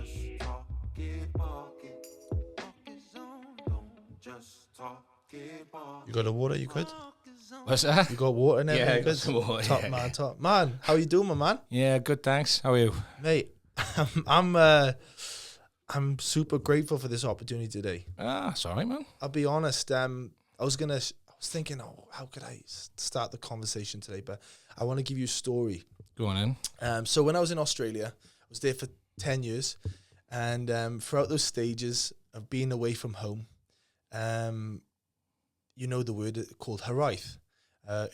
just talk it, walk it. Walk is on, don't just talk it, walk it. You got the water? You good? What's that? You got water and everything? Yeah, I You got good? some water, Top yeah, man, yeah. top man. How you doing, my man? Yeah, good, thanks. How are you? Mate, I'm super grateful for this opportunity today. It's all right, man. I'll be honest. I was thinking, how could I start the conversation today? But I want to give you a story. Go on in. So when I was in Australia, I was there for 10 years, and throughout those stages of being away from home, you know the word called haraith, a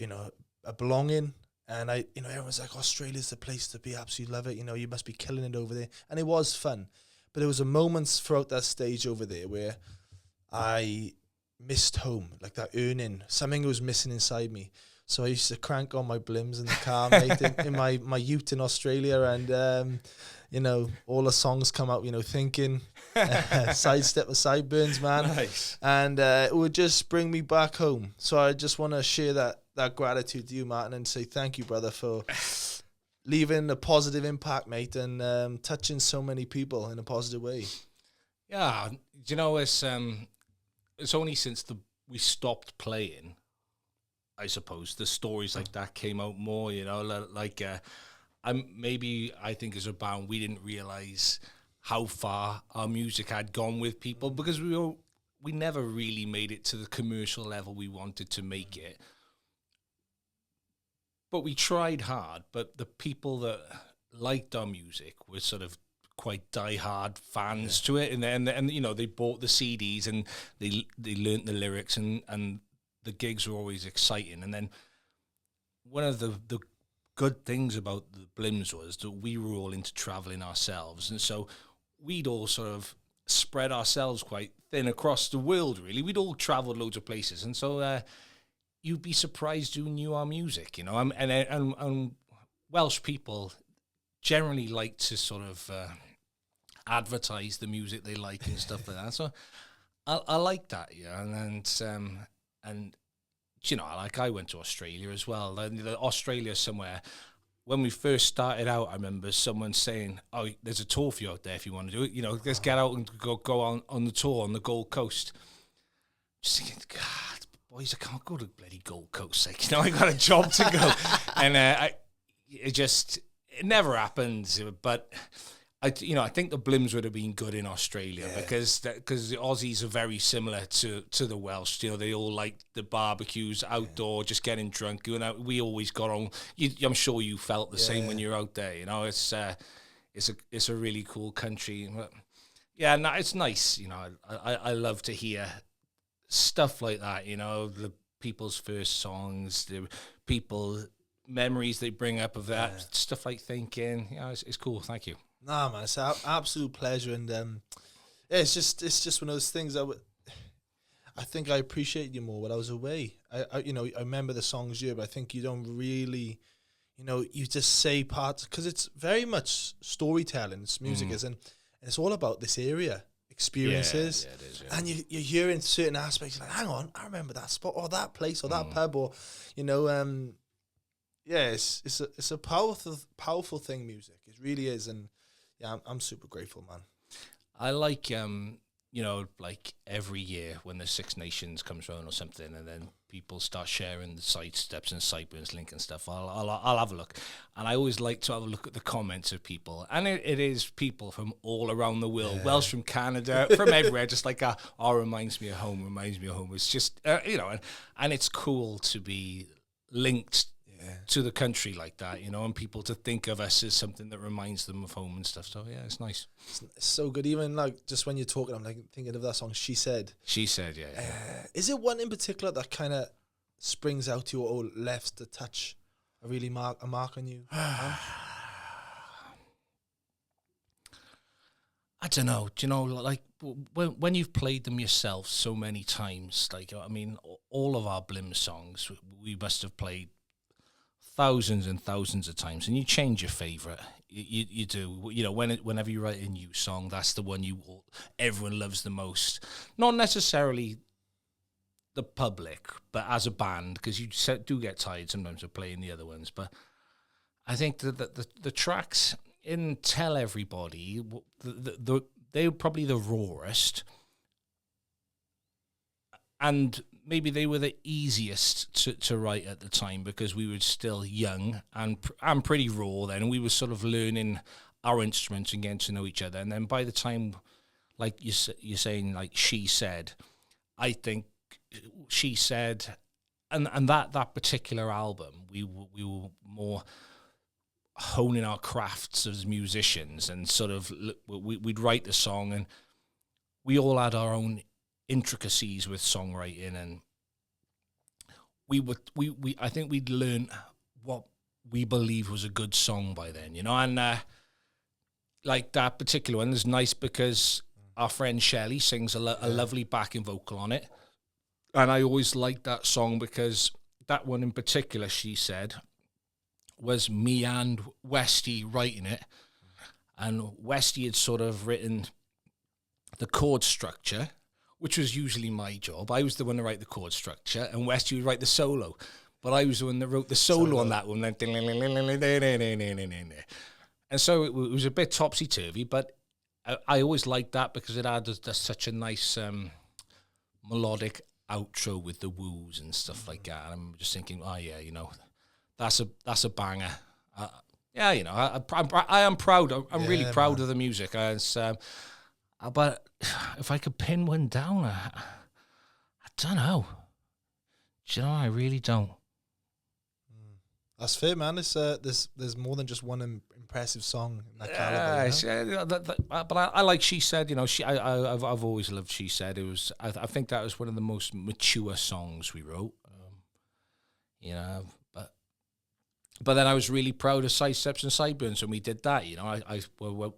belonging. And everyone's like, Australia's the place to be, absolutely love it. You must be killing it over there. And it was fun. But there was a moments throughout that stage over there where I missed home, like that yearning. Something was missing inside me. So I used to crank on my Blims in the car, mate, in my youth in Australia. And, all the songs come out, thinking, sidestep with sideburns, man. Nice. And it would just bring me back home. So I just want to share that gratitude to you, Martin, and say thank you, brother, for leaving a positive impact, mate, and touching so many people in a positive way. Yeah, it's only since we stopped playing, I suppose, the stories like that came out more, I think as a band, we didn't realise how far our music had gone with people because we never really made it to the commercial level we wanted to make it. But we tried hard, but the people that liked our music were sort of quite die-hard fans to it, and they bought the CDs and they learnt the lyrics, and the gigs were always exciting. And then one of the good things about the Blims was that we were all into travelling ourselves, and so we'd all sort of spread ourselves quite thin across the world, really. We'd all travelled loads of places, and so you'd be surprised who knew our music, and Welsh people generally like to sort of advertise the music they like and stuff like that. So I like that, yeah. And I went to Australia as well. Australia somewhere. When we first started out, I remember someone saying, "Oh, there's a tour for you out there if you want to do it. Let's get out and go on the tour on the Gold Coast." Just thinking, God, boys, I can't go to bloody Gold Coast. I got a job to go, and it never happened. But I think the Blims would have been good in Australia because the Aussies are very similar to the Welsh. They all like the barbecues, outdoor, just getting drunk. We always got on. I'm sure you felt the same when you're out there. It's a really cool country. Yeah, no, it's nice. I love to hear stuff like that. The people's first songs, the people memories they bring up of that stuff like thinking. It's cool. Thank you. Nah, man, it's an absolute pleasure, and it's just one of those things I think I appreciated you more when I was away. I remember the songs but I think you don't really, you just say parts because it's very much storytelling. It's music is, and it's all about this area experiences, it is, and you're hearing certain aspects like, hang on, I remember that spot or that place or that pub or it's a powerful thing. Music, it really is, and. Yeah, I'm super grateful, man. I like, like every year when the Six Nations comes around or something, and then people start sharing the side steps and sideburns link and stuff. I'll have a look, and I always like to have a look at the comments of people, and it is people from all around the world, Welsh from Canada, from everywhere, just like reminds me of home. It's just and it's cool to be linked to the country like that, and people to think of us as something that reminds them of home and stuff. So yeah, it's nice. It's so good. Even like just when you're talking, I'm like thinking of that song. She said. Yeah. Is it one in particular that kind of springs out to you or left to touch a mark on you? I don't know. Do you know, like when you've played them yourself so many times, like all of our Blims songs, we must have played thousands and thousands of times, and you change your favourite. You do. Whenever you write a new song, that's the one everyone loves the most. Not necessarily the public, but as a band, because you do get tired sometimes of playing the other ones. But I think that the tracks, and tell everybody they were probably the rawest, and maybe they were the easiest to write at the time because we were still young and pretty raw then, and we were sort of learning our instruments and getting to know each other. And then by the time, like you're saying, like She Said, I think She Said, and that particular album, we were more honing our crafts as musicians, and sort of we'd write the song, and we all had our own intricacies with songwriting, and we I think we'd learned what we believe was a good song by then, you know. And like that particular one is nice because our friend Shelley sings a lovely backing vocal on it, and I always liked that song because that one in particular, She Said, was me and Westy writing it, and Westy had sort of written the chord structure, which was usually my job. I was the one to write the chord structure, and Westy would write the solo. But I was the one that wrote the solo on that one. And so it was a bit topsy-turvy, but I always liked that because it had such a nice melodic outro with the woos and stuff like that. And I'm just thinking, oh yeah, you know, that's a banger. Yeah, you know, I am proud. I'm really proud of the music. But if I could pin one down, I don't know. Do you know, I really don't. That's fair, man. It's there's more than just one impressive song in that caliber. But I like She Said. You know, I've always loved She Said. It was I think that was one of the most mature songs we wrote. You know, but then I was really proud of Side Steps and Sideburns when we did that. You know,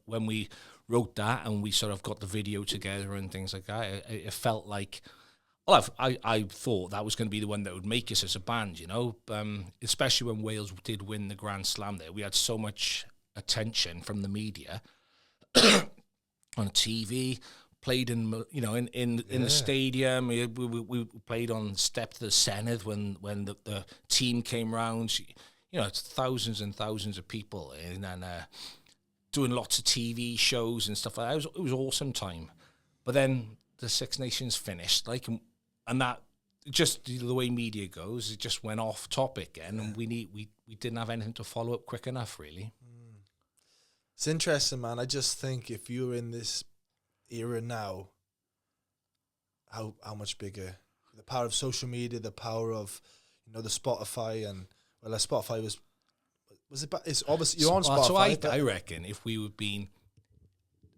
when we wrote that and we sort of got the video together and things like that, it felt like, well, I thought that was going to be the one that would make us as a band, you know, especially when Wales did win the Grand Slam there. We had so much attention from the media on TV, played in, you know, in the stadium. We played on Step to the Senedd when the team came round. You know, it's thousands and thousands of people and doing lots of TV shows and stuff like that. It was awesome time. But then the Six Nations finished, like, and that just the way media goes, it just went off topic again, and we didn't have anything to follow up quick enough, really. It's interesting, man. I just think if you're in this era now, how much bigger the power of social media, the power of, you know, the Spotify, and well, Spotify was it? It's obviously you're on Spotify. So I reckon if we would been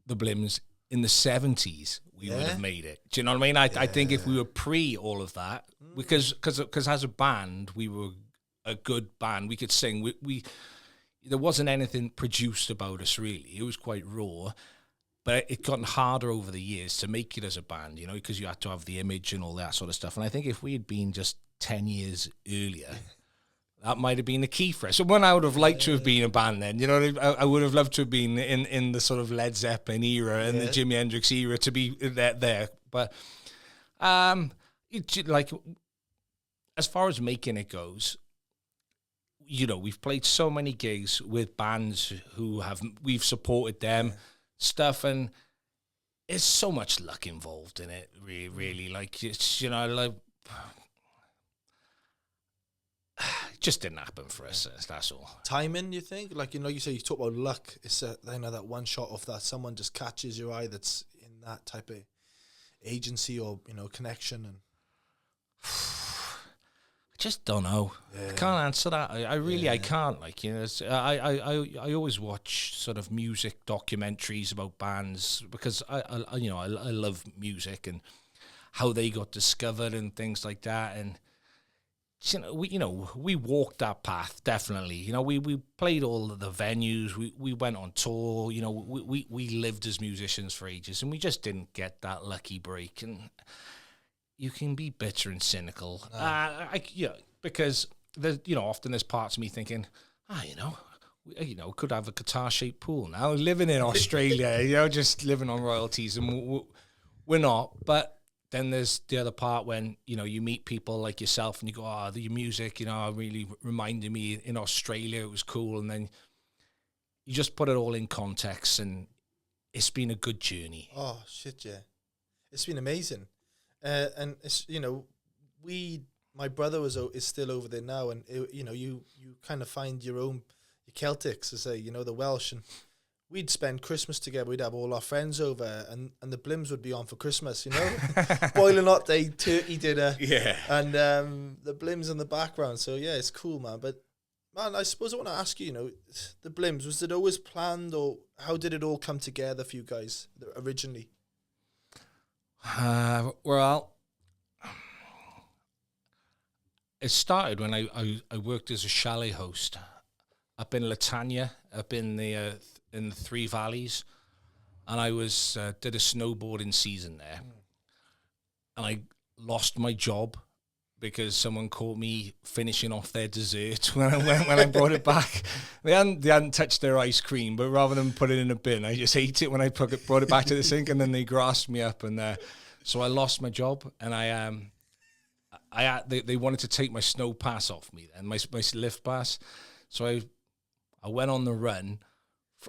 the Blims in the 70s, we would have made it. Do you know what I mean? I think if we were pre all of that, because as a band, we were a good band. We could sing. We there wasn't anything produced about us really. It was quite raw, but it gotten harder over the years to make it as a band. You know, because you had to have the image and all that sort of stuff. And I think if we had been just 10 years earlier, that might have been the key for us. So when I would have liked to have been a band then, you know, I would have loved to have been in the sort of Led Zeppelin era and the Jimi Hendrix era to be there. But like, as far as making it goes, you know, we've played so many gigs with bands we've supported them, stuff, and there's so much luck involved in it, really. Like, it's, you know, like, just didn't happen for us. That's all. Timing, you think? Like, you know, you talk about luck. It's you know, that one shot of that someone just catches your eye that's in that type of agency or, you know, connection. And I just don't know. I can't answer that. I really can't. Like, you know, I always watch sort of music documentaries about bands because I you know, I love music and how they got discovered and things like that. And you know, we walked that path, definitely. You know, we played all of the venues. We went on tour. You know, we lived as musicians for ages, and we just didn't get that lucky break. And you can be bitter and cynical, because there's, you know, often there's parts of me thinking, you know, could have a guitar-shaped pool now, living in Australia, you know, just living on royalties, and we're not, but. Then there's the other part when, you know, you meet people like yourself and you go, your music, you know, really reminded me in Australia, it was cool. And then you just put it all in context, and it's been a good journey. Oh shit, yeah, it's been amazing, and it's my brother is still over there now, and you kind of find your Celtics, as say, the Welsh, and we'd spend Christmas together. We'd have all our friends over, and the Blims would be on for Christmas, boiling hot day, turkey dinner, and the Blims in the background. So yeah, it's cool, man. But man, I suppose I want to ask you, the Blims, was it always planned, or how did it all come together for you guys originally? Well, it started when I worked as a chalet host up in Latanya, up in the Three Valleys, and I was did a snowboarding season there, and I lost my job because someone caught me finishing off their dessert when I brought it back. They hadn't touched their ice cream, but rather than put it in a bin, I just ate it when I brought it back to the sink, and then they grasped me up, and so I lost my job, and they wanted to take my snow pass off me then, my lift pass, so I went on the run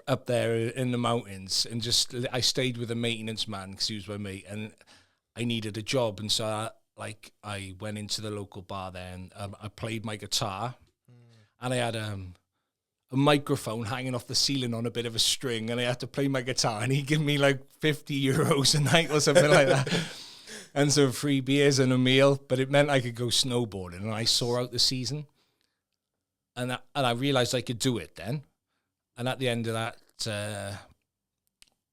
up there in the mountains, and I stayed with a maintenance man because he was my mate, and I needed a job, and so I went into the local bar there, and I played my guitar, and I had a microphone hanging off the ceiling on a bit of a string, and I had to play my guitar, and he gave me like €50 a night or something like that, and some free beers and a meal, but it meant I could go snowboarding, and I saw out the season. And I realised I could do it then. And at the end of that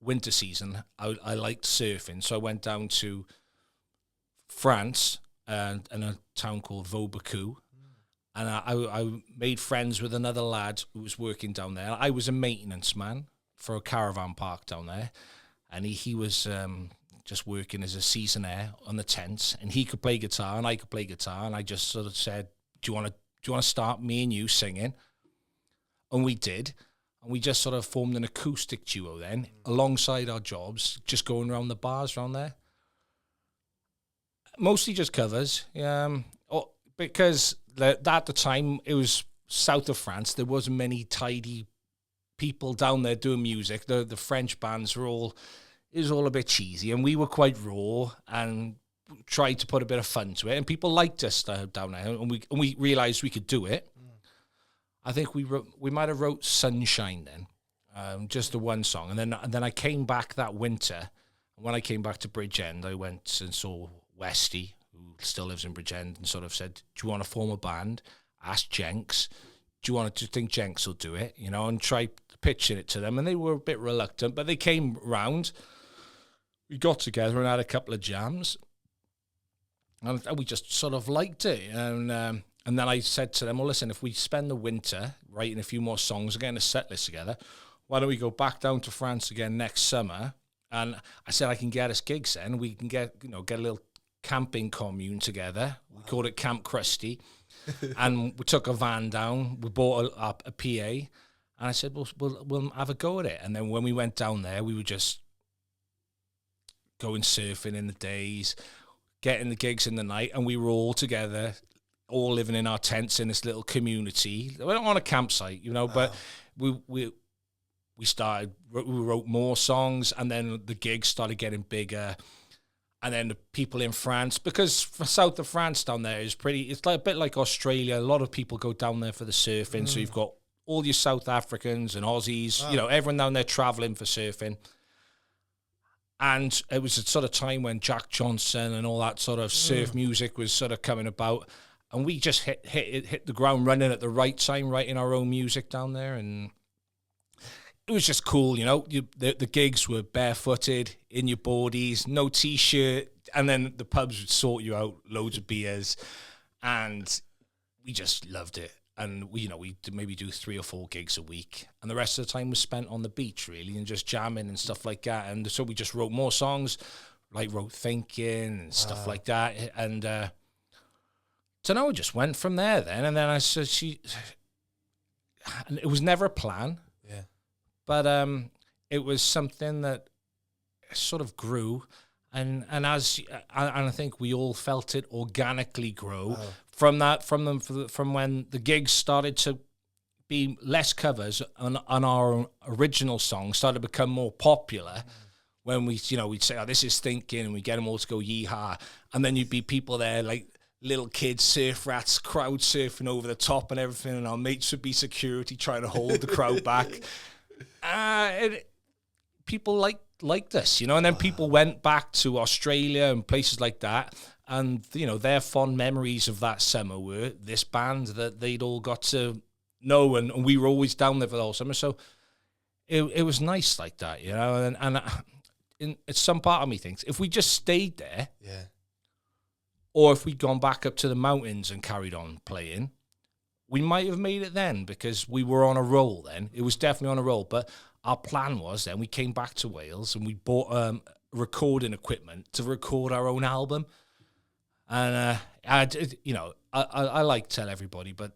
winter season, I liked surfing. So I went down to France and a town called Vauban. And I made friends with another lad who was working down there. I was a maintenance man for a caravan park down there. And he was just working as a seasonaire on the tents. And he could play guitar and I could play guitar. And I just sort of said, do you want to start me and you singing? And we did. And we just sort of formed an acoustic duo then, alongside our jobs, just going around the bars around there. Mostly just covers. Because at the time, it was south of France. There wasn't many tidy people down there doing music. The French bands it was all a bit cheesy. And we were quite raw and tried to put a bit of fun to it, and people liked us down there, and we realised we could do it. I think we might have wrote Sunshine then, just the one song, and then I came back that winter. And when I came back to Bridgend, I went and saw Westy, who still lives in Bridgend, and sort of said, "Do you want to form a band?" Asked Jenks, "Do you think Jenks will do it?" And tried pitching it to them, and they were a bit reluctant, but they came round. We got together and had a couple of jams. And we just sort of liked it. And then I said to them, well, listen, if we spend the winter writing a few more songs and getting a set list together, why don't we go back down to France again next summer? And I said, I can get us gigs then. We can get a little camping commune together. We called it Camp Krusty. And we took a van down. We bought a PA. And I said, we'll have a go at it. And then when we went down there, we were just going surfing in the days, getting the gigs in the night, and we were all together, all living in our tents in this little community. We weren't on a campsite, but we wrote more songs, and then the gigs started getting bigger, and then the people in France, because for south of France down there it's like a bit like Australia. A lot of people go down there for the surfing, so you've got all your South Africans and Aussies, everyone down there traveling for surfing. And it was a sort of time when Jack Johnson and all that sort of surf music was sort of coming about. And we just hit the ground running at the right time, writing our own music down there. And it was just cool, the gigs were barefooted, in your boardies, no T-shirt. And then the pubs would sort you out, loads of beers. And we just loved it. And we maybe do 3 or 4 gigs a week, and the rest of the time was spent on the beach, really, and just jamming and stuff like that. And so we just wrote more songs, wrote Thinking and stuff like that. And so now we just went from there then. And then I said, and it was never a plan, but it was something that sort of grew. And I think we all felt it organically grow from when the gigs started to be less covers on our original songs started to become more popular. When we'd say, oh, this is Thinking, and we get them all to go yeehaw. And then you'd be people there, like little kids, surf rats, crowd surfing over the top and everything. And our mates would be security trying to hold the crowd back. People liked us, and then people went back to Australia and places like that. And, their fond memories of that summer were this band that they'd all got to know. And we were always down there for the whole summer. So it was nice like that, and some part of me thinks if we just stayed there, or if we'd gone back up to the mountains and carried on playing, we might have made it then, because we were on a roll then. It was definitely on a roll. But our plan was then we came back to Wales and we bought recording equipment to record our own album. And I like to tell everybody, but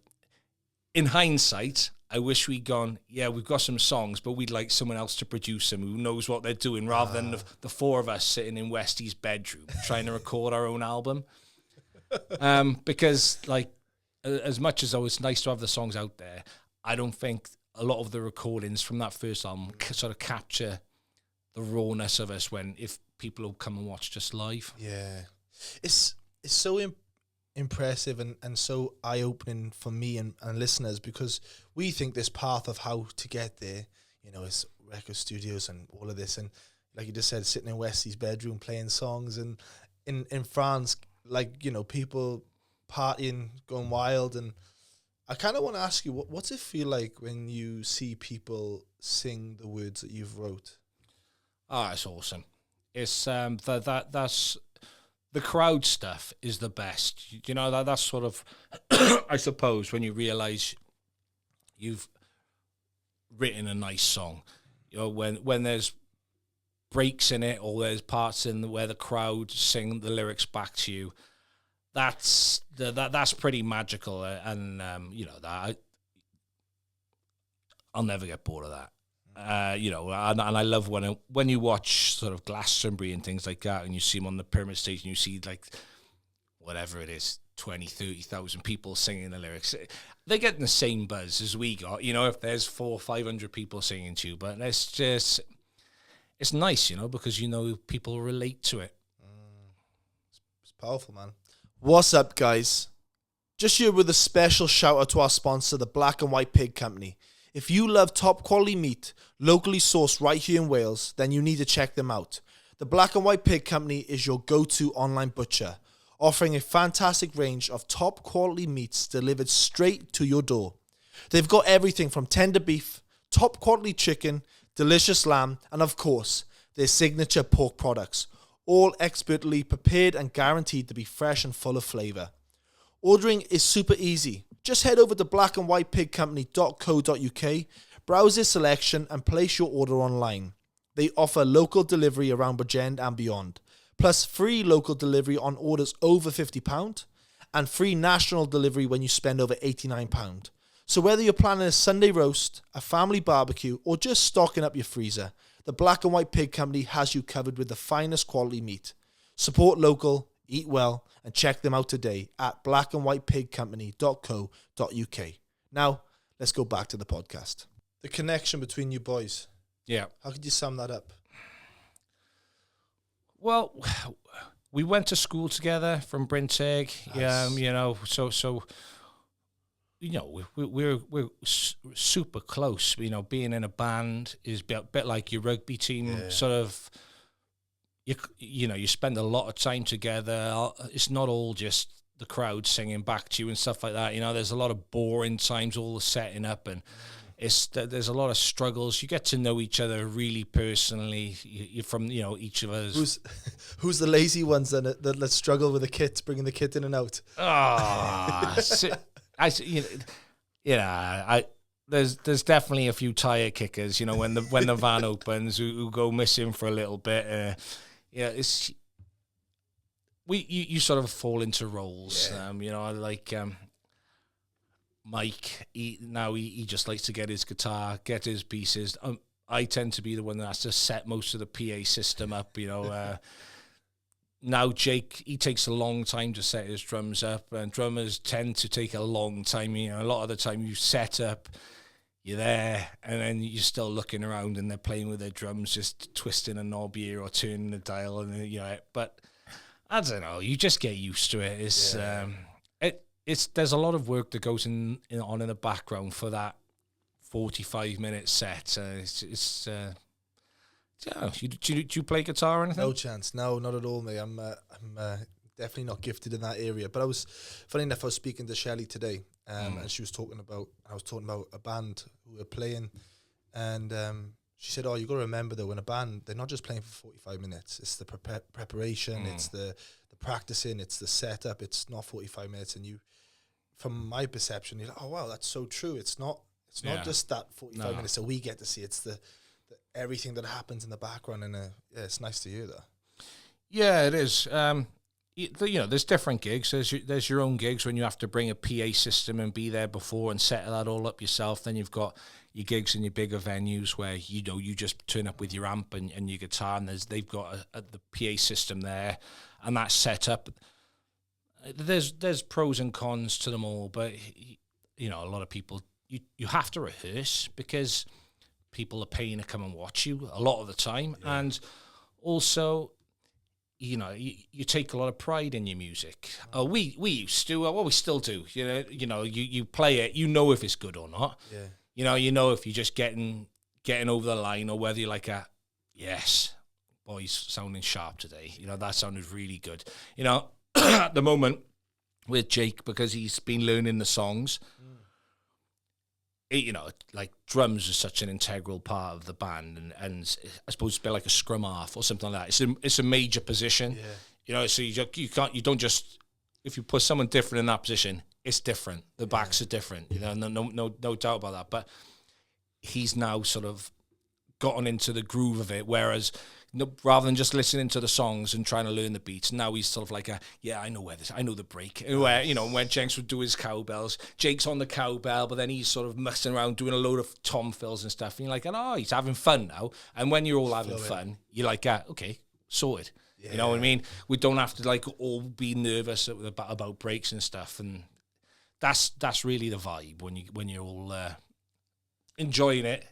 in hindsight, I wish we'd gone, we've got some songs, but we'd like someone else to produce them who knows what they're doing, rather than the four of us sitting in Westy's bedroom trying to record our own album. Because, as much as it was nice to have the songs out there, I don't think a lot of the recordings from that first album sort of capture the rawness of us if people will come and watch us live. Yeah. It's so impressive and so eye-opening for me and listeners, because we think this path of how to get there, is record studios and all of this, and like you just said, sitting in Westy's bedroom playing songs, and in France, people partying, going wild. And I kind of want to ask you, what's it feel like when you see people sing the words that you've wrote? It's awesome. It's that's the crowd stuff is the best. That's sort of, I suppose, when you realise you've written a nice song. When there's breaks in it, or there's parts where the crowd sing the lyrics back to you, that's pretty magical. And that I'll never get bored of that. And I love when you watch sort of Glastonbury and things like that, and you see them on the pyramid stage, and you see whatever it is, 20, 30,000 people singing the lyrics. They're getting the same buzz as we got, if there's 400 or 500 people singing to you. But it's nice, because people relate to it. It's powerful, man. What's up, guys? Just here with a special shout out to our sponsor, the Black and White Pig Company. If you love top quality meat, locally sourced right here in Wales, then you need to check them out. The Black and White Pig Company is your go-to online butcher, offering a fantastic range of top quality meats delivered straight to your door. They've got everything from tender beef, top quality chicken, delicious lamb, and of course, their signature pork products, all expertly prepared and guaranteed to be fresh and full of flavour. Ordering is super easy. Just head over to blackandwhitepigcompany.co.uk, browse their selection and place your order online. They offer local delivery around Bridgend and beyond, plus free local delivery on orders over £50 and free national delivery when you spend over £89. So whether you're planning a Sunday roast, a family barbecue, or just stocking up your freezer, the Black and White Pig Company has you covered with the finest quality meat. Support local, eat well, and check them out today at blackandwhitepigcompany.co.uk. Now, let's go back to the podcast. The connection between you boys. Yeah. How could you sum that up? Well, we went to school together from Brinteg. So we're super close. Being in a band is a bit like your rugby team, sort of. You spend a lot of time together. It's not all just the crowd singing back to you and stuff like that. There's a lot of boring times, all the setting up, and there's a lot of struggles. You get to know each other really personally. You're from each of us. Who's the lazy ones that struggle with the kit, bringing the kit in and out? There's definitely a few tire kickers. When the van opens, who go missing for a little bit. You sort of fall into roles. Mike, he just likes to get his guitar, get his pieces. I tend to be the one that has to set most of the PA system up. Now Jake, he takes a long time to set his drums up, and drummers tend to take a long time. A lot of the time you set up, you're there, and then you're still looking around, and they're playing with their drums, just twisting a knob here or turning the dial, and But I don't know. You just get used to it. It's there's a lot of work that goes on in the background for that 45-minute set. Do you play guitar or anything? No chance. No, not at all, mate. I'm definitely not gifted in that area. But funny enough, I was speaking to Shelley today, and I was talking about a band who were playing, and she said, "Oh, you got to remember though, when a band, they're not just playing for 45 minutes. It's the preparation, it's the practicing, it's the setup. It's not 45 minutes." And from my perception, you're like, "Oh wow, that's so true. It's not just that 45 minutes that we get to see. It's the everything that happens in the background." And it's nice to hear that. Yeah, it is. There's different gigs. There's your own gigs when you have to bring a PA system and be there before and set that all up yourself. Then you've got your gigs in your bigger venues where you just turn up with your amp and your guitar, and they've got the PA system there, and that's set up. There's pros and cons to them all, but a lot of people you have to rehearse because people are paying to come and watch you a lot of the time, and also. You take a lot of pride in your music. We used to. Well, we still do. You play it. You know if it's good or not. Yeah. You know if you're just getting over the line, or whether you're like yes, boys sounding sharp today. That sounded really good. At the moment with Jake, because he's been learning the songs. Like drums are such an integral part of the band, and I suppose it's a bit like a scrum half or something like that. It's a major position, so you don't just, if you put someone different in that position, it's different. The backs are different, no doubt about that. But he's now sort of gotten into the groove of it, whereas rather than just listening to the songs and trying to learn the beats, now he's sort of like I know the break. Where, when Jenks would do his cowbells, Jake's on the cowbell, but then he's sort of messing around doing a load of tom fills and stuff. And you're like, oh, he's having fun now. And when you're all having fun, you're like, okay, sorted. Yeah. You know what I mean? We don't have to like all be nervous about breaks and stuff. And that's really the vibe when you're all enjoying it.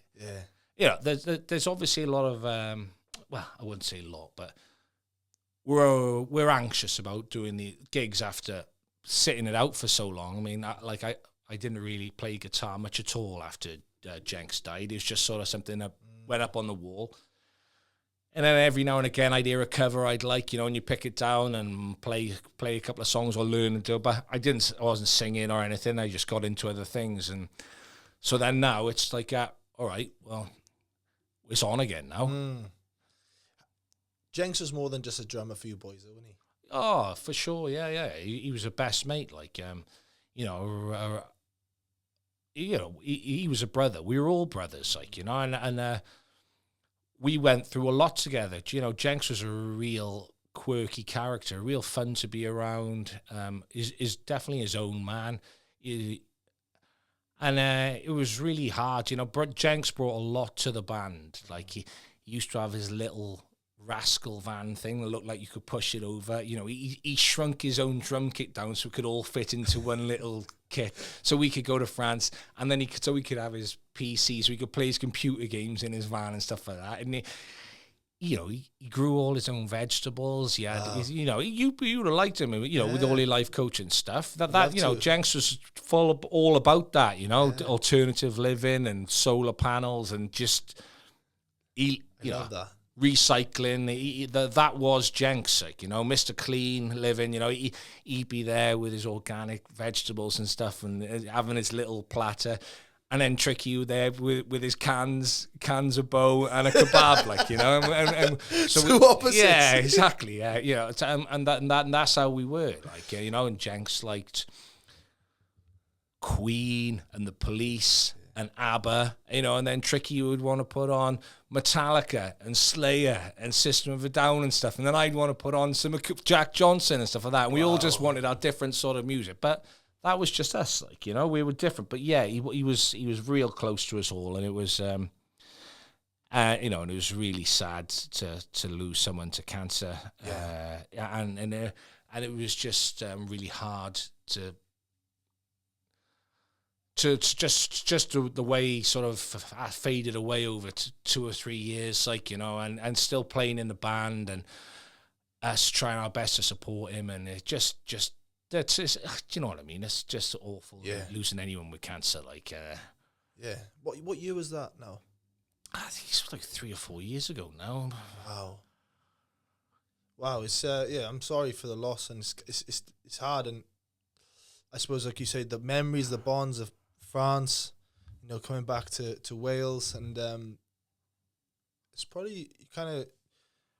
Yeah. There's obviously a lot of well, I wouldn't say a lot, but we're anxious about doing the gigs after sitting it out for so long. I mean, I didn't really play guitar much at all after Jenks died. It was just sort of something that went up on the wall. And then every now and again, I'd hear a cover I'd like, and you pick it down and play a couple of songs or learn and do it. But I wasn't singing or anything. I just got into other things. And so then now it's like, all right, well, it's on again now. Jenks was more than just a drummer for you boys, though, wasn't he? Oh, for sure, yeah. He was a best mate, he was a brother. We were all brothers, and we went through a lot together. Jenks was a real quirky character, real fun to be around. Is definitely his own man. And it was really hard. Jenks brought a lot to the band. Like he used to have his little rascal van thing that looked like you could push it over. He shrunk his own drum kit down so it could all fit into one little kit, so we could go to France, and then so we could have his PC, so he could play his computer games in his van and stuff like that. And he grew all his own vegetables. He had, you would have liked him, with all your life coaching stuff. Jenks was all about that, alternative living and solar panels and just love that. Recycling. That was Jenks, Mr. Clean living. He'd be there with his organic vegetables and stuff, and having his little platter, and then Tricky there with his cans of bow and a kebab, and so two opposites. Yeah, exactly. Yeah, and that's how we were, and Jenks liked Queen and the Police and ABBA, and then Tricky would want to put on Metallica and Slayer and System of a Down and stuff, and then I'd want to put on some Jack Johnson and stuff like that, and we all just wanted our different sort of music, but that was just us, we were different. But yeah, he was real close to us all, and it was and it was really sad to lose someone to cancer, and it was just really hard to to just the way he sort of faded away over 2 or 3 years, like, you know, and still playing in the band, and us trying our best to support him, and it just that's, do you know what I mean? It's just awful, losing anyone with cancer, like. Yeah. What year was that now? I think it's like 3 or 4 years ago now. Wow. It's I'm sorry for the loss, and it's hard, and I suppose, like you said, the memories, the bonds of France, you know, coming back to Wales, and it's probably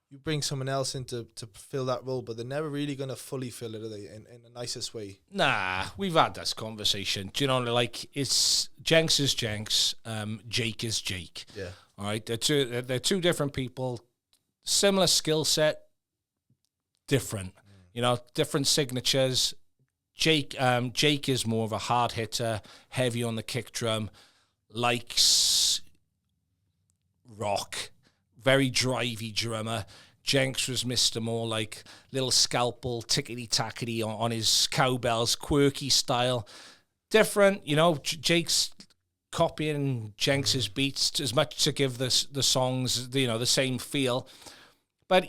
you bring someone else in to fill that role, but they're never really going to fully fill it, are they, in the nicest way? Nah, we've had this conversation. Do you know, like, it's Jenks is Jenks, Jake is Jake. Yeah. All right, they're two different people, similar skill set, different. You know, different signatures. Jake is more of a hard hitter, heavy on the kick drum, likes rock, very drivey drummer. Jenks was Mr. More like little scalpel, tickety-tackety on his cowbells, quirky style. Different, you know, Jake's copying Jenks's beats as much to give the songs, you know, the same feel. But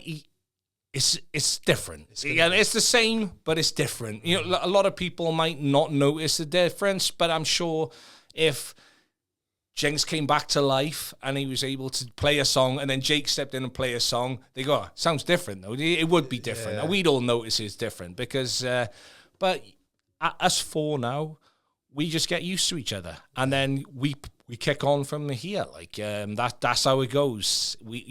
it's different. It's the same, but it's different. You know, a lot of people might not notice the difference, but I'm sure if Jenks came back to life and he was able to play a song, and then Jake stepped in and play a song, they go, sounds different though. It would be different. Yeah. We'd all notice it's different because, but us four now, we just get used to each other, and then we kick on from here. Like that's how it goes. We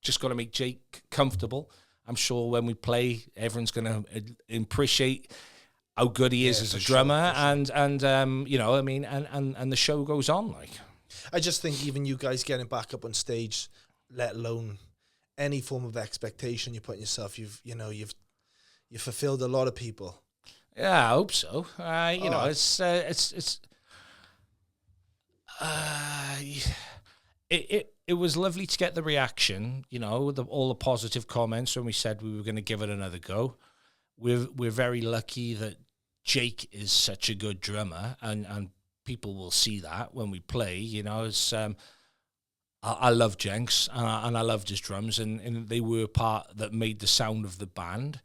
just got to make Jake comfortable. I'm sure when we play, everyone's going to appreciate how good he is as a drummer, and you know, I mean, and the show goes on. Like, I just think even you guys getting back up on stage, let alone any form of expectation you put in yourself, you've fulfilled a lot of people. Yeah, I hope so. You know, it was lovely to get the reaction, you know, all the positive comments when we said we were going to give it another go. We're very lucky that Jake is such a good drummer, and people will see that when we play. You know, it's I love Jenks, and I loved his drums, and they were part that made the sound of the band.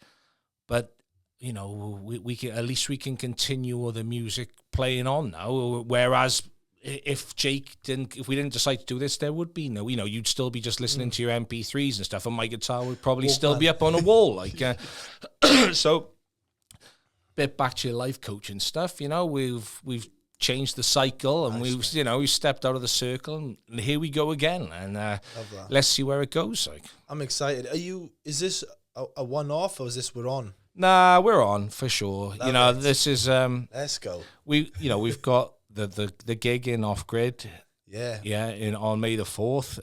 But you know, we can, at least we can continue the music playing on now. Whereas if we didn't decide to do this, there would be no, you know, you'd still be just listening to your MP3s and stuff, and my guitar would probably still be up on a wall. Like, so, bit back to your life coaching stuff. You know, we've changed the cycle, and we've stepped out of the circle, and here we go again. And let's see where it goes. Like, I'm excited. Is this a one-off, or is this we're on? Nah, we're on for sure. You know, this is let's go. We've got the gig in Off Grid. Yeah, on May the 4th,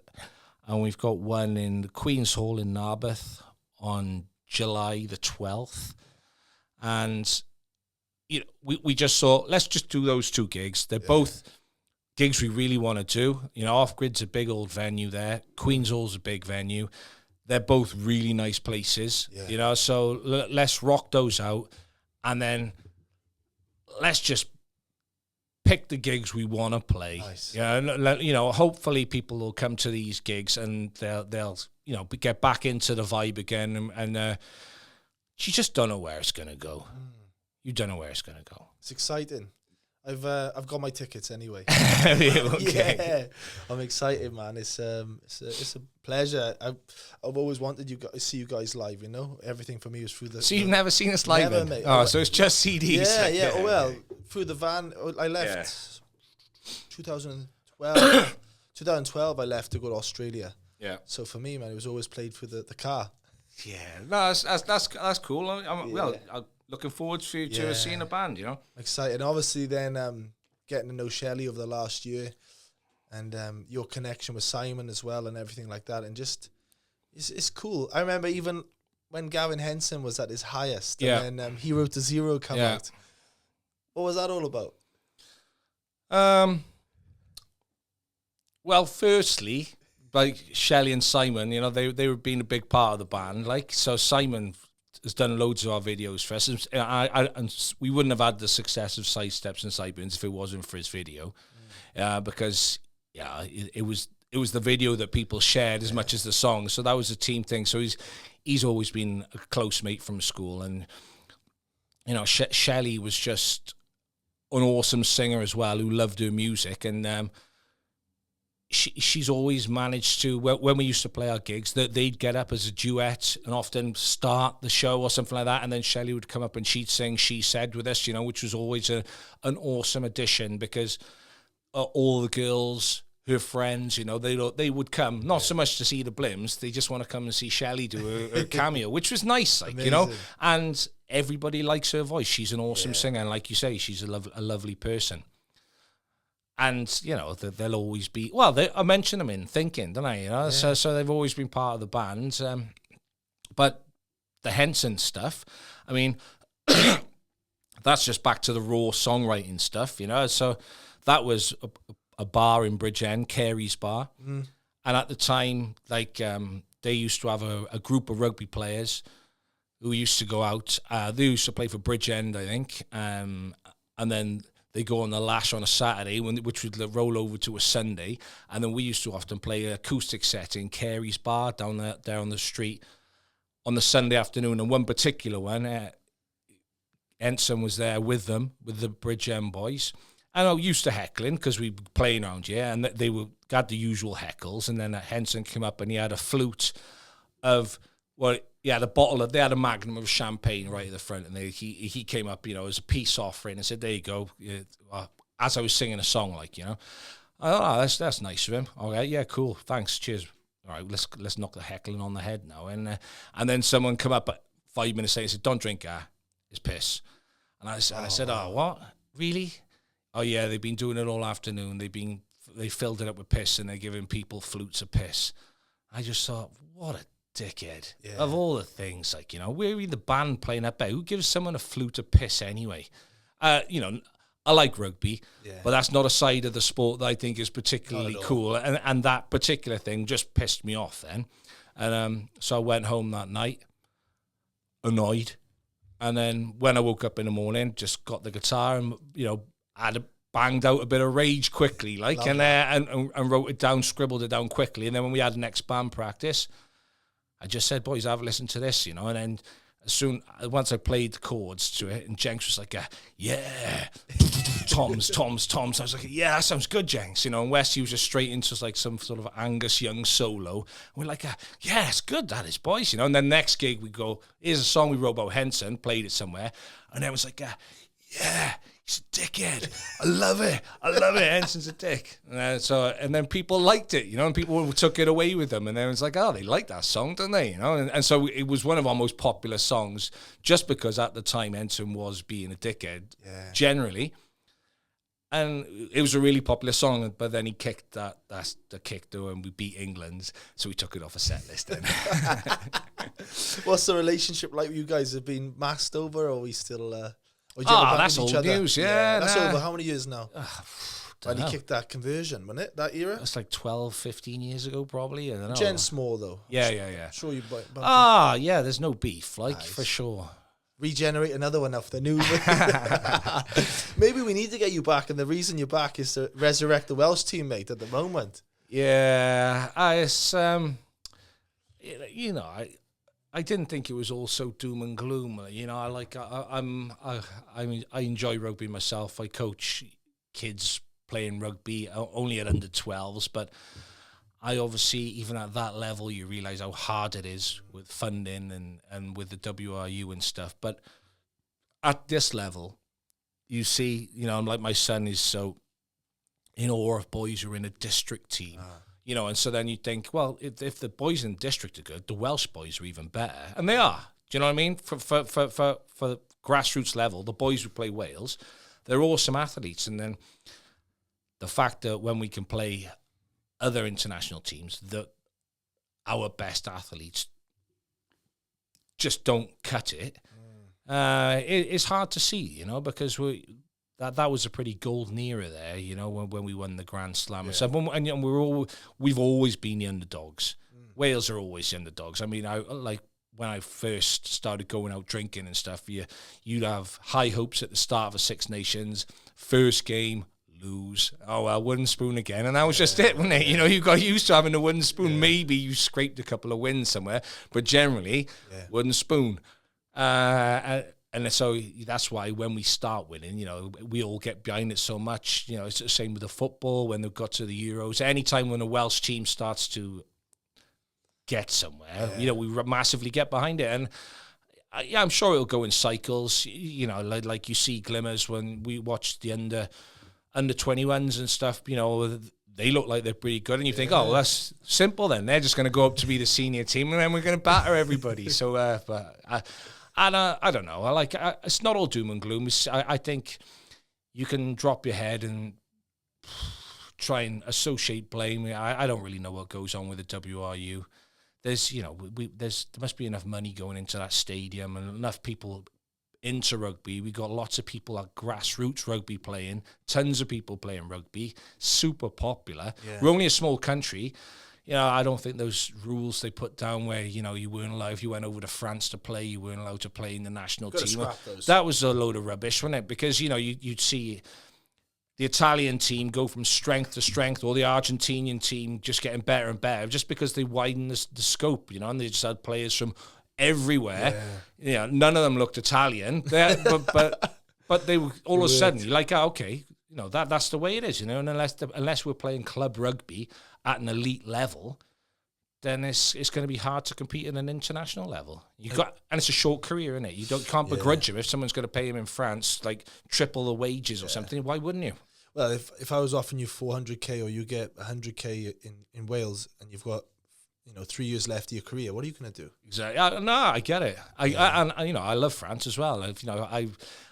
and we've got one in the Queen's Hall in Narberth on July the 12th. And you know, we just thought, let's just do those two gigs. They're both gigs we really want to do. You know, Off Grid's a big old venue there. Queen's Hall's a big venue. They're both really nice places, you know, so let's rock those out, and then let's just pick the gigs we want to play. Nice. You know, hopefully people will come to these gigs and they'll you know, get back into the vibe again, and you just don't know where it's going to go. You don't know where it's going to go. It's exciting. I've got my tickets anyway. Okay. Yeah, I'm excited, man. It's a pleasure. I've always wanted to see you guys live. You know, everything for me was through the. So you've never seen us live? Never, mate. Oh, so it's just CDs. Yeah. Oh well, through the van. I left 2012. 2012, I left to go to Australia. Yeah. So for me, man, it was always played through the car. Yeah. No, that's cool. Well, looking forward to seeing a band, you know. Excited. Obviously, then getting to know Shelley over the last year, and your connection with Simon as well, and everything like that, and just it's cool. I remember even when Gavin Henson was at his highest, and then Hero to Zero come out. What was that all about? Well, firstly, like Shelley and Simon, you know, they were being a big part of the band. Like, so Simon has done loads of our videos for us. And we wouldn't have had the success of Side Steps and Sideburns if it wasn't for his video, because it was the video that people shared as much as the song. So that was a team thing. So he's always been a close mate from school, and Shelley was just an awesome singer as well, who loved her music, and she's always managed to, when we used to play our gigs, that they'd get up as a duet and often start the show or something like that, and then Shelley would come up and she'd sing She Said with us, which was always an awesome addition, because all the girls, her friends, they would come, not so much to see the Blims, they just want to come and see Shelley do a cameo, which was nice, and everybody likes her voice. She's an awesome singer, and like you say, she's a lovely person. And, they'll always be... Well, I mention them in Thinking, don't I? Yeah. So they've always been part of the band. But the Henson stuff, I mean, that's just back to the raw songwriting stuff, So that was a bar in Bridgend, Carey's Bar. Mm. And at the time, they used to have a group of rugby players who used to go out. They used to play for Bridgend, I think. And then... they go on the lash on a Saturday, which would roll over to a Sunday, and then we used to often play an acoustic set in Carey's Bar down there on the street on the Sunday afternoon. And one particular one, Henson was there with them, with the Bridgend boys. And I used to heckling because we were playing around here, and they got the usual heckles. And then Henson came up and he had a flute of... They had a magnum of champagne right at the front, and he came up, as a peace offering, and said, "There you go." As I was singing a song, I thought, that's nice of him. All right, yeah, cool, thanks, cheers. All right, let's knock the heckling on the head now. And then someone come up 5 minutes later and said, "Don't drink, it's piss." And I said, "Oh, what? Really? Oh yeah, they've been doing it all afternoon. They filled it up with piss, and they're giving people flutes of piss." I just thought, what a dickhead. Yeah. Of all the things, we're in the band playing up there. Who gives someone a flute of piss anyway? I like rugby, but that's not a side of the sport that I think is particularly cool. And that particular thing just pissed me off then. And so I went home that night, annoyed. And then when I woke up in the morning, just got the guitar and, banged out a bit of rage quickly, and wrote it down, scribbled it down quickly. And then when we had next band practice, I just said, "Boys, have a listen to this," and then once I played the chords to it, and Jenks was like, "Yeah, toms." I was like, "Yeah, that sounds good, Jenks," and Wes, he was just straight into some sort of Angus Young solo. And we're like, "Yeah, it's good, that is, boys," And then next gig we go, "Here's a song we wrote about Henson," played it somewhere, and everyone's like, "Yeah, he's a dickhead. I love it. Henson's a dick." And then people liked it, and people took it away with them. And everyone's like, "Oh, they like that song, don't they?" And so it was one of our most popular songs, just because at the time Henson was being a dickhead, generally. And it was a really popular song, but then he kicked that's the kick though, and we beat England, so we took it off a set list then. What's the relationship like? You guys have been masked over, or are we still... that's old news, That's over how many years now? When he kicked that conversion, wasn't it? That era? That's like 12, 15 years ago, probably. I don't know. Jen Small, though. Yeah. I'm sure you... there's no beef, for sure. Regenerate another one off the new... Maybe we need to get you back, and the reason you're back is to resurrect the Welsh teammate at the moment. Yeah, I didn't think it was all so doom and gloom. I enjoy rugby myself. I coach kids playing rugby only at under 12s, but I obviously, even at that level, you realise how hard it is with funding and with the WRU and stuff. But at this level, you see, like my son is so in awe of boys who are in a district team. And so then you think, well, if the boys in the district are good, the Welsh boys are even better. And they are. Do you know what I mean? For grassroots level, the boys who play Wales, they're awesome athletes. And then the fact that when we can play other international teams, that our best athletes just don't cut it, it's hard to see, because that was a pretty golden era there, when we won the Grand Slam and stuff. And we've always been the underdogs. Wales are always the underdogs. I mean, when I first started going out drinking and stuff, you'd have high hopes at the start of a Six Nations. First game, lose. Oh, well, wooden spoon again. And that was just it, wasn't it? You know, you got used to having a wooden spoon. Yeah. Maybe you scraped a couple of wins somewhere, but generally, wooden spoon. And so that's why when we start winning, you know, we all get behind it so much. You know, it's the same with the football when they've got to the Euros. Anytime when a Welsh team starts to get somewhere, you know, we massively get behind it. And I'm sure it'll go in cycles. You know, like you see glimmers when we watch the under 21s and stuff. You know, they look like they're pretty good, and you think, oh, well, that's simple. Then they're just going to go up to be the senior team, and then we're going to batter everybody. So, but I don't know. It's not all doom and gloom. I think you can drop your head and try and associate blame. I don't really know what goes on with the WRU. There's, you know, there must be enough money going into that stadium and enough people into rugby. We got lots of people at grassroots rugby playing, tons of people playing rugby, super popular. Yeah. We're only a small country. You know, I don't think those rules they put down where, you know, you weren't allowed, if you went over to France to play, you weren't allowed to play in the national team. That was a load of rubbish, wasn't it? Because, you know, you'd see the Italian team go from strength to strength, or the Argentinian team just getting better and better, just because they widened the scope, you know, and they just had players from everywhere. Yeah. You know, none of them looked Italian, but they were all of a sudden, you're like, oh, okay, you know, that's the way it is, you know, and unless we're playing club rugby at an elite level, then it's going to be hard to compete at an international level. And it's a short career, isn't it? You can't begrudge him if someone's going to pay him in France like triple the wages or something. Why wouldn't you? Well, if I was offering you 400k or you get 100k in Wales and you've got, you know, 3 years left of your career, what are you going to do? Exactly. No, I get it. And you know, I love France as well. You know,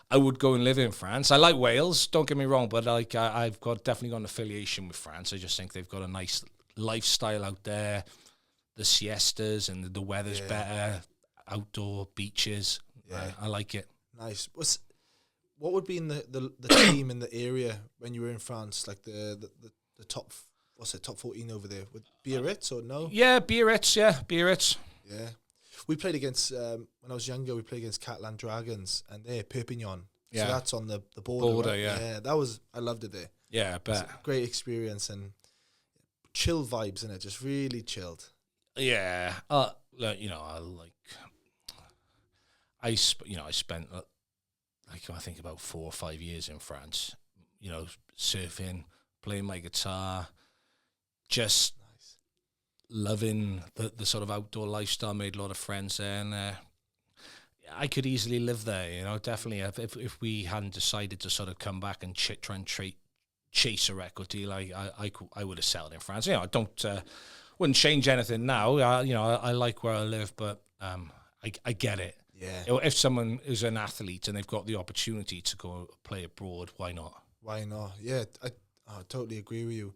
I would go and live in France. I like Wales. Don't get me wrong, but like I've definitely got an affiliation with France. I just think they've got a nice lifestyle out there. The siestas and the weather's better. Outdoor beaches. Yeah, I like it. Nice. What would be in the team in the area when you were in France? Like the top, what's it, top 14 over there? With Biarritz or no? Yeah, Biarritz. Yeah. We played against, when I was younger, we played against Catalan Dragons, and they're Perpignan. Yeah. So that's on the border. Right? Yeah, I loved it there. Yeah, I bet. Great experience and chill vibes in it, just really chilled. Yeah. You know, I spent, I think about 4 or 5 years in France, you know, surfing, playing my guitar, just loving the sort of outdoor lifestyle. Made a lot of friends there, and I could easily live there, you know, definitely. If we hadn't decided to sort of come back and try and chase a record deal, I would have settled in France. You know, wouldn't change anything now. You know, I like where I live, but I get it. Yeah. If someone is an athlete and they've got the opportunity to go play abroad, why not? Why not? Yeah, I totally agree with you.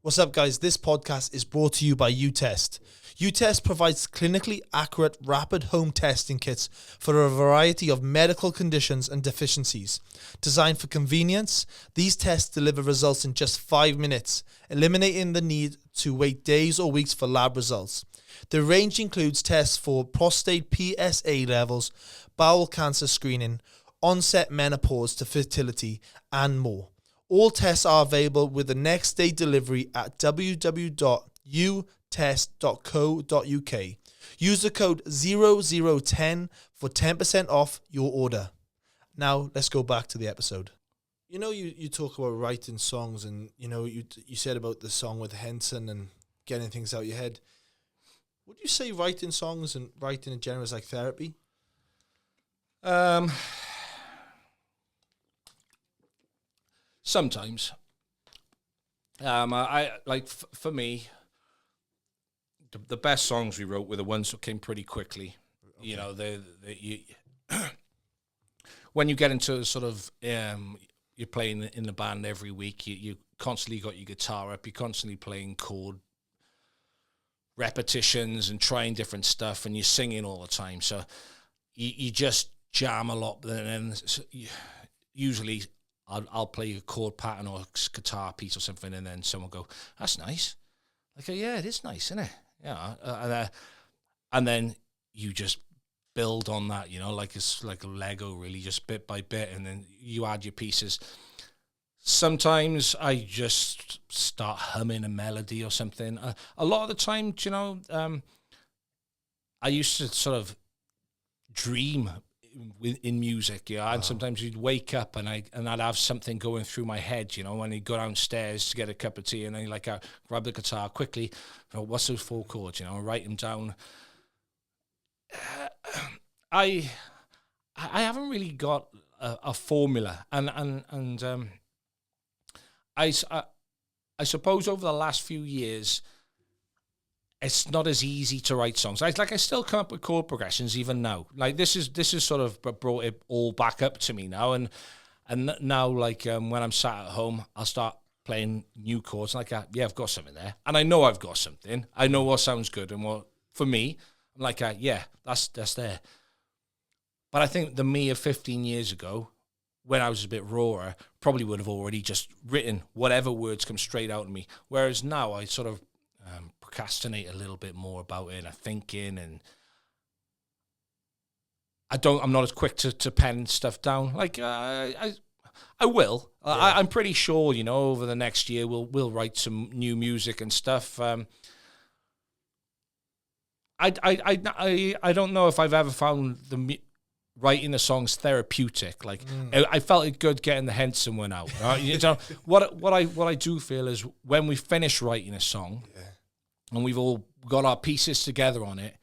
What's up, guys? This podcast is brought to you by UTest. UTest provides clinically accurate, rapid home testing kits for a variety of medical conditions and deficiencies. Designed for convenience, these tests deliver results in just 5 minutes, eliminating the need to wait days or weeks for lab results. The range includes tests for prostate PSA levels, bowel cancer screening, onset menopause to fertility, and more. All tests are available with the next day delivery at www.utest.co.uk. Use the code 0010 for 10% off your order. Now, let's go back to the episode. You know, you talk about writing songs, and, you know, you said about the song with Henson and getting things out of your head. Would you say writing songs and writing in general is like therapy? Sometimes. I like for me, the best songs we wrote were the ones that came pretty quickly. Okay. You know, when you get into sort of you're playing in the band every week, you constantly got your guitar up, you're constantly playing chord repetitions and trying different stuff, and you're singing all the time, so you just jam a lot. And then usually I'll play a chord pattern or a guitar piece or something, and then someone will go, "That's nice." I go, "Yeah, it is nice, isn't it?" Yeah, and then you just build on that, like it's like a Lego, really, just bit by bit, and then you add your pieces. Sometimes I just start humming a melody or something. A lot of the time, I used to sort of dream in music, and sometimes you'd wake up and I'd have something going through my head, when you go downstairs to get a cup of tea, and then grab the guitar quickly, what's those 4 chords, write them down. I haven't really got a formula, and I suppose over the last few years, it's not as easy to write songs. I still come up with chord progressions even now. Like this is sort of brought it all back up to me now, and now when I'm sat at home, I'll start playing new chords. I've got something there, and I know I've got something. I know what sounds good, and what for me, I'm like, that's there. But I think the me of 15 years ago, when I was a bit rawer, probably would have already just written whatever words come straight out of me. Whereas now I sort of procrastinate a little bit more about it, and I'm thinking, and I'm not as quick to pen stuff down. I will. Yeah. I'm pretty sure, over the next year we'll write some new music and stuff. I don't know if I've ever found writing the songs therapeutic. I felt it good getting the Henson one out. What I do feel is when we finish writing a song, and we've all got our pieces together on it,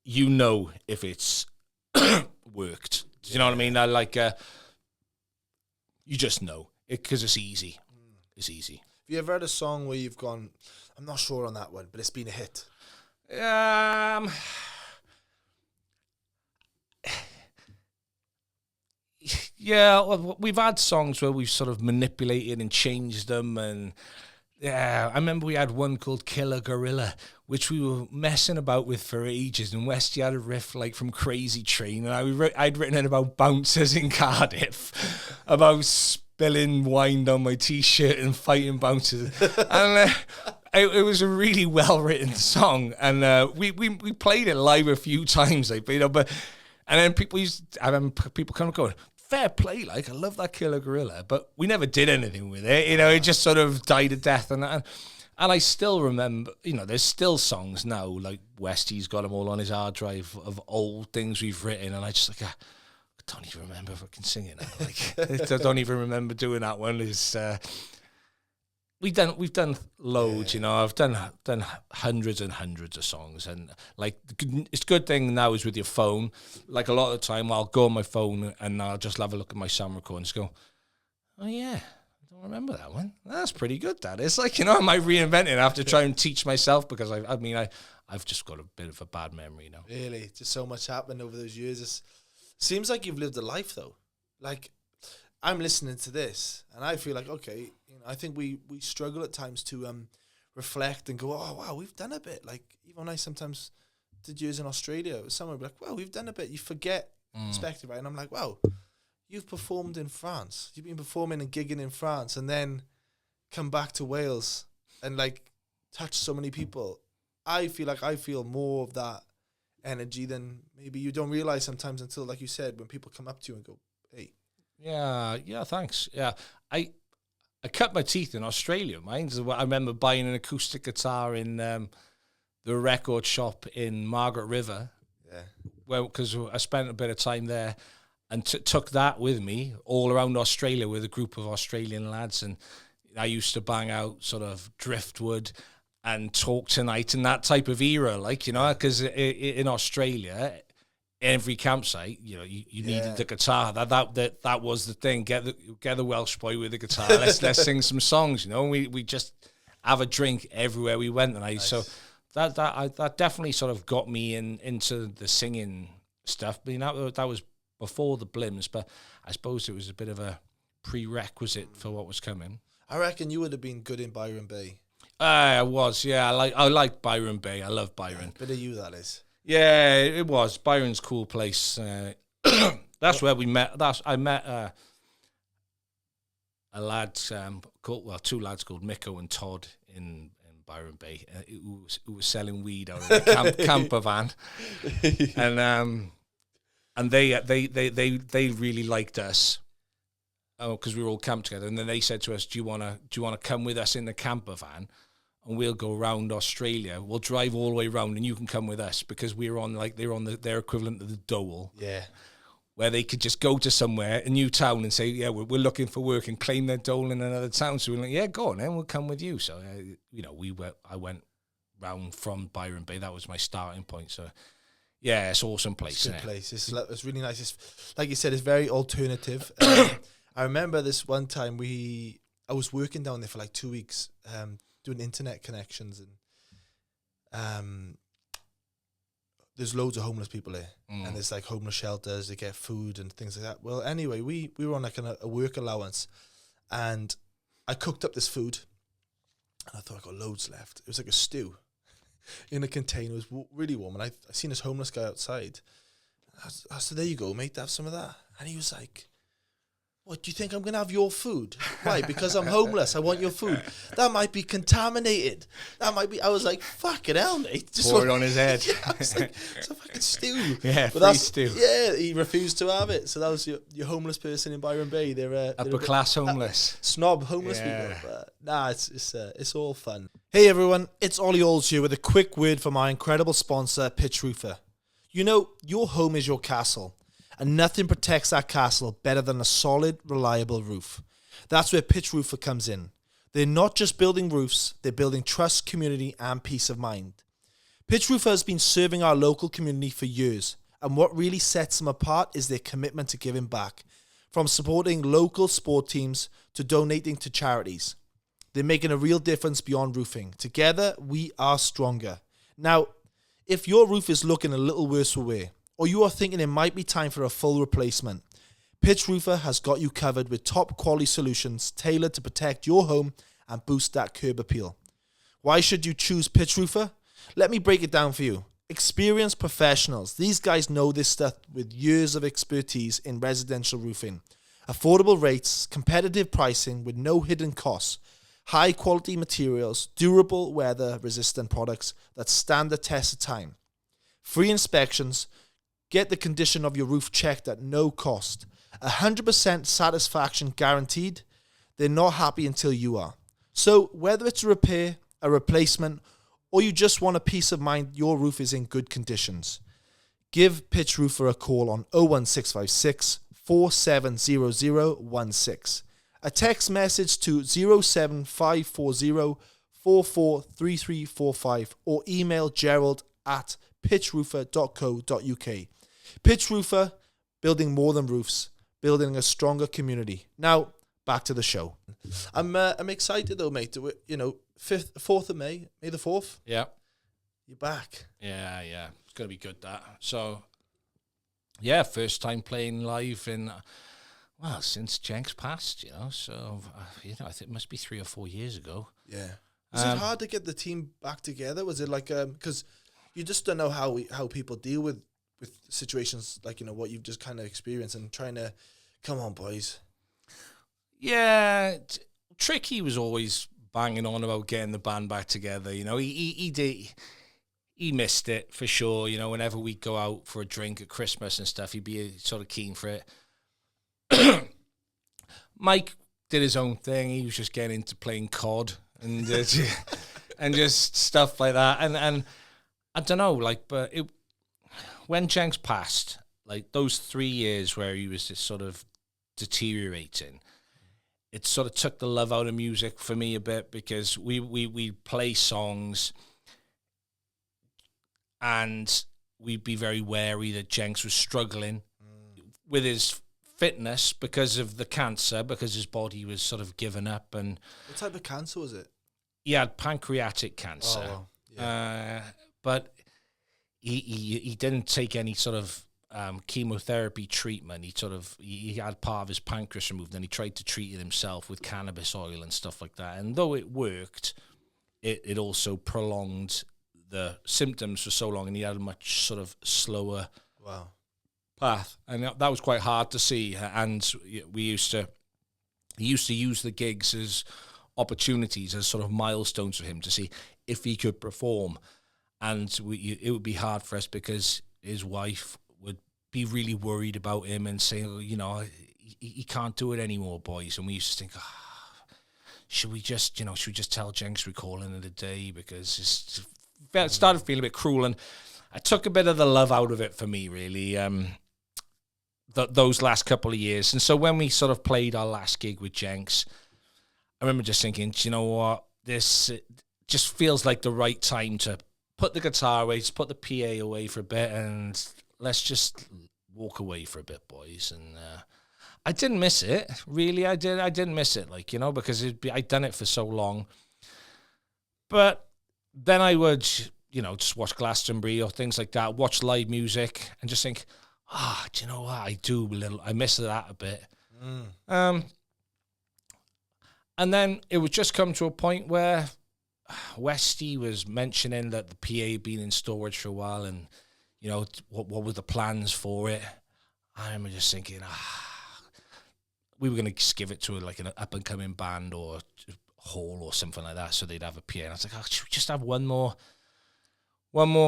if it's worked. Do you know what I mean? You just know it because it's easy. It's easy. Have you ever had a song where you've gone, I'm not sure on that one, but it's been a hit? Yeah, well, we've had songs where we've sort of manipulated and changed them, and I remember we had one called Killer Gorilla, which we were messing about with for ages, and Westy had a riff from Crazy Train, and I'd written it about bouncers in Cardiff, about spilling wine down my t-shirt and fighting bouncers, and it was a really well-written song, and we played it live a few times, but and then people come and go, fair play, I love that Killer Gorilla, but we never did anything with it, it just sort of died a death, and I still remember, there's still songs now, like Westy's got them all on his hard drive of old things we've written, and I just I don't even remember fucking singing it. I don't even remember doing that one. We've done loads, I've done hundreds and hundreds of songs, and it's a good thing now is with your phone. A lot of the time I'll go on my phone and I'll just have a look at my sound recordings, go, oh yeah, I don't remember that one. That's pretty good. That is I might reinvent it. I have to try and teach myself because I've just got a bit of a bad memory now. Really, just so much happened over those years. It seems like you've lived a life though. I'm listening to this and I feel like, okay, I think we struggle at times to reflect and go, oh wow, we've done a bit. Even when I sometimes did years in Australia, someone would be like, well, we've done a bit. You forget perspective, right? And I'm like, wow, you've performed in France. You've been performing and gigging in France, and then come back to Wales and touch so many people. I feel like I feel more of that energy than maybe you don't realize sometimes until, like you said, when people come up to you and go, hey. Yeah, thanks. Yeah, I cut my teeth in Australia. I remember buying an acoustic guitar in the record shop in Margaret River. Yeah. Well, because I spent a bit of time there and took that with me all around Australia with a group of Australian lads. And I used to bang out sort of Driftwood and Talk Tonight and that type of era, because in Australia, every campsite, you needed the guitar. That was the thing. Get the Welsh boy with the guitar. Let's sing some songs. We just have a drink everywhere we went, and so that definitely sort of got me into the singing stuff. That was before the Blims, but I suppose it was a bit of a prerequisite for what was coming. I reckon you would have been good in Byron Bay. I was, yeah. I like Byron Bay. I love Byron. Bit of you, that is. Yeah, it was. Byron's a cool place. That's where we met. I met a lad two lads called Miko and Todd in Byron Bay, who was selling weed out of the camper van, and they really liked us. Oh, because we were all camped together, and then they said to us, "Do you wanna come with us in the camper van, and we'll go around Australia. We'll drive all the way around, and you can come with us because we're on their equivalent of the dole, where they could just go to somewhere, a new town, and say, yeah, we're looking for work, and claim their dole in another town. So we're like, yeah, go on, then we'll come with you. So I went round from Byron Bay. That was my starting point. So. Yeah, it's an awesome place. It's a good place. It's really nice. It's, like you said, it's very alternative. I remember this one time I was working down there for like 2 weeks, doing internet connections, and there's loads of homeless people there, and there's like homeless shelters. They get food and things like that. Well, anyway, we were on like a work allowance, and I cooked up this food, and I thought I got loads left. It was like a stew in a container. It was really warm, and I seen this homeless guy outside. I said, "There you go, mate. Have some of that." And he was like, "What, do you think I'm going to have your food? Why? Because I'm homeless. I want your food. That might be contaminated. That might be..." I was like, fucking hell, mate. Just pour it on his head. Yeah, I was like, it's a fucking stew. Yeah, but free stew. Yeah, he refused to have it. So that was your homeless person in Byron Bay. They're upper class homeless. Snob homeless people. But nah, it's all fun. Hey everyone, it's Ollie Olds here with a quick word from our incredible sponsor, Pitch Roofer. You know, your home is your castle, and nothing protects that castle better than a solid, reliable roof. That's where Pitch Roofer comes in. They're not just building roofs, they're building trust, community, and peace of mind. Pitch Roofer has been serving our local community for years, and what really sets them apart is their commitment to giving back, from supporting local sport teams to donating to charities. They're making a real difference beyond roofing. Together, we are stronger. Now, if your roof is looking a little worse for wear, or you are thinking it might be time for a full replacement, Pitch Roofer has got you covered with top quality solutions tailored to protect your home and boost that curb appeal. Why should you choose Pitch Roofer? Let me break it down for you. Experienced professionals. These guys know this stuff with years of expertise in residential roofing. Affordable rates, competitive pricing with no hidden costs, high quality materials, durable weather resistant products that stand the test of time. Free inspections. Get the condition of your roof checked at no cost. 100% satisfaction guaranteed. They're not happy until you are. So whether it's a repair, a replacement, or you just want a peace of mind your roof is in good conditions, give Pitch Roofer a call on 01656 470016. A text message to 07540 443345 or email gerald@pitchroofer.co.uk. Pitch Roofer, building more than roofs, building a stronger community. Now, back to the show. I'm excited though, mate. You know, 4th of May, May the 4th. Yeah. You're back. Yeah. It's going to be good, that. So, yeah, first time playing live in, since Jenks passed, you know. So, I think it must be 3 or 4 years ago. Yeah. Was it hard to get the team back together? Was it like, because you just don't know how people deal with situations like, you know, what you've just kind of experienced and trying to, come on, boys. Yeah, Tricky was always banging on about getting the band back together. You know, he missed it for sure. You know, whenever we'd go out for a drink at Christmas and stuff, he'd be sort of keen for it. Mike did his own thing. He was just getting into playing COD and and just stuff like that. And I don't know, like, but when Jenks passed, like those 3 years where he was just sort of deteriorating, it sort of took the love out of music for me a bit, because we play songs and we'd be very wary that Jenks was struggling with his fitness because of the cancer, because his body was sort of given up. And what type of cancer was it? He had pancreatic cancer. Oh, yeah. But he didn't take any sort of chemotherapy treatment. He had part of his pancreas removed, and he tried to treat it himself with cannabis oil and stuff like that. And though it worked, it also prolonged the symptoms for so long, and he had a much sort of slower path. And that was quite hard to see. And he used to use the gigs as opportunities as sort of milestones for him to see if he could perform. And it would be hard for us because his wife would be really worried about him and say, you know, he can't do it anymore, boys. And we used to think, should we just tell Jenks we're calling it a day? Because it started feeling a bit cruel, and I took a bit of the love out of it for me, really, those last couple of years. And so when we sort of played our last gig with Jenks, I remember just thinking, do you know what? This just feels like the right time to put the guitar away, just put the PA away for a bit, and let's just walk away for a bit, boys. And I didn't miss it, really. I didn't miss it, like, you know, because I'd done it for so long. But then I would, you know, just watch Glastonbury or things like that, watch live music, and just think, do you know what? I miss that a bit. And then it would just come to a point where Westy was mentioning that the PA had been in storage for a while, and, you know, what were the plans for it? I remember just thinking, we were going to just give it to like an up-and-coming band or hall or something like that, so they'd have a PA. And I was like, should we just have one more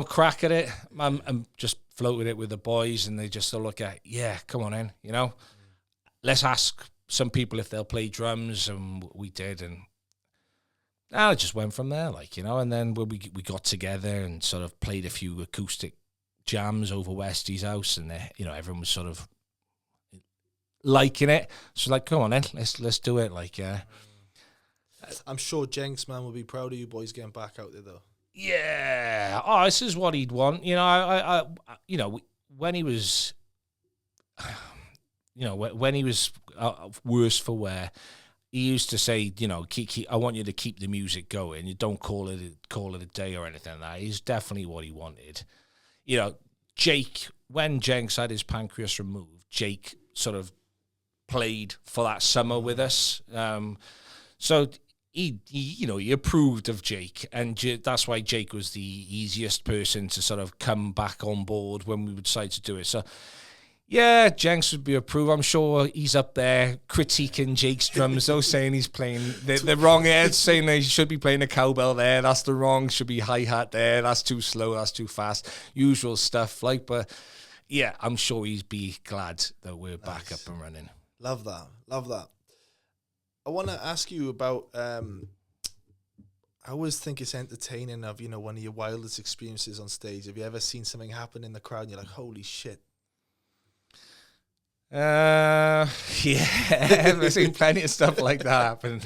crack at it? I'm just floating it with the boys, and they just all look at, yeah, come on in, you know? Let's ask some people if they'll play drums, and we did, and I just went from there, like, you know. And then when we got together and sort of played a few acoustic jams over Westy's house, and you know, everyone was sort of liking it. So like, come on then, let's do it. Like, I'm sure Jenks, man, will be proud of you boys getting back out there, though. Yeah. Oh, this is what he'd want. You know, I you know, when he was, you know, when he was worse for wear, he used to say, you know, I want you to keep the music going. You don't call it a day or anything like that. He's definitely what he wanted. You know, Jake, when Jenks had his pancreas removed, Jake sort of played for that summer with us. So he approved of Jake, and that's why Jake was the easiest person to sort of come back on board when we would decide to do it. So, yeah, Jenks would be approved. I'm sure he's up there critiquing Jake's drums, though, saying he's playing the wrong air, saying that he should be playing a cowbell there. That's the wrong, should be hi-hat there. That's too slow, that's too fast. Usual stuff, like, but yeah, I'm sure he'd be glad that we're back up and running. Love that. I want to ask you about, I always think it's entertaining of, you know, one of your wildest experiences on stage. Have you ever seen something happen in the crowd and you're like, holy shit? Yeah, I've seen plenty of stuff like that happen.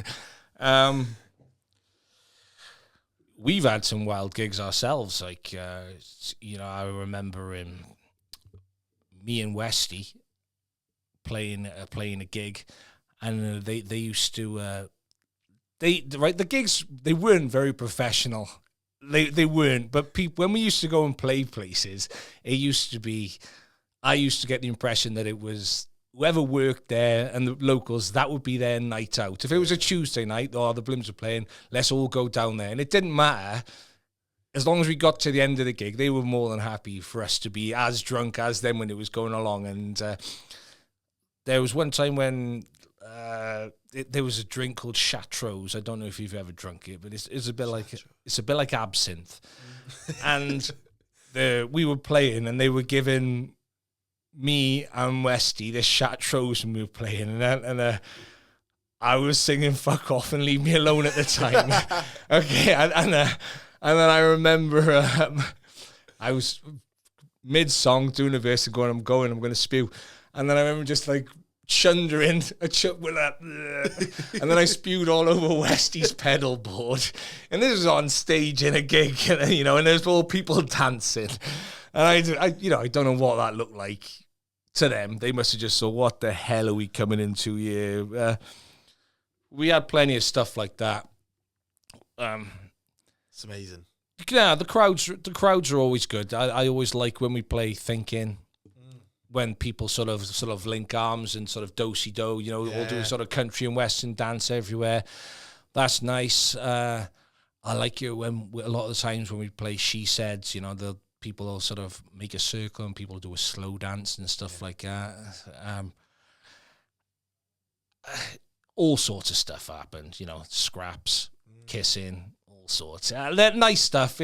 We've had some wild gigs ourselves. Like, you know, I remember me and Westy playing a gig, and they used to the gigs, they weren't very professional. They weren't, but when we used to go and play places, it used to be, I used to get the impression that it was whoever worked there and the locals, that would be their night out. If it was a Tuesday night, or the Blims were playing, let's all go down there. And it didn't matter. As long as we got to the end of the gig, they were more than happy for us to be as drunk as them when it was going along. And there was one time when there was a drink called Chartreuse. I don't know if you've ever drunk it, but it's a bit like absinthe. And we were playing, and they were giving me and Westy this Chartreuse when we were playing, and I was singing "Fuck Off" and "Leave Me Alone" at the time. Okay, and then I remember I was mid-song doing a verse and going, I'm going to spew, and then I remember just like chundering with that, and then I spewed all over Westy's pedal board, and this was on stage in a gig, you know, and there's all people dancing, and I don't know what that looked like to them. They must have just thought, what the hell are we coming into here? We had plenty of stuff like that. It's amazing. Yeah, the crowds are always good. I always like when we play Thinking, when people sort of link arms and sort of do-si-do, you know, all do a sort of country and western dance everywhere. That's nice. I like it when a lot of the times when we play She Said, you know, the people will sort of make a circle and people do a slow dance and stuff like that. all sorts of stuff happened. Scraps, kissing, all sorts. They're nice stuff.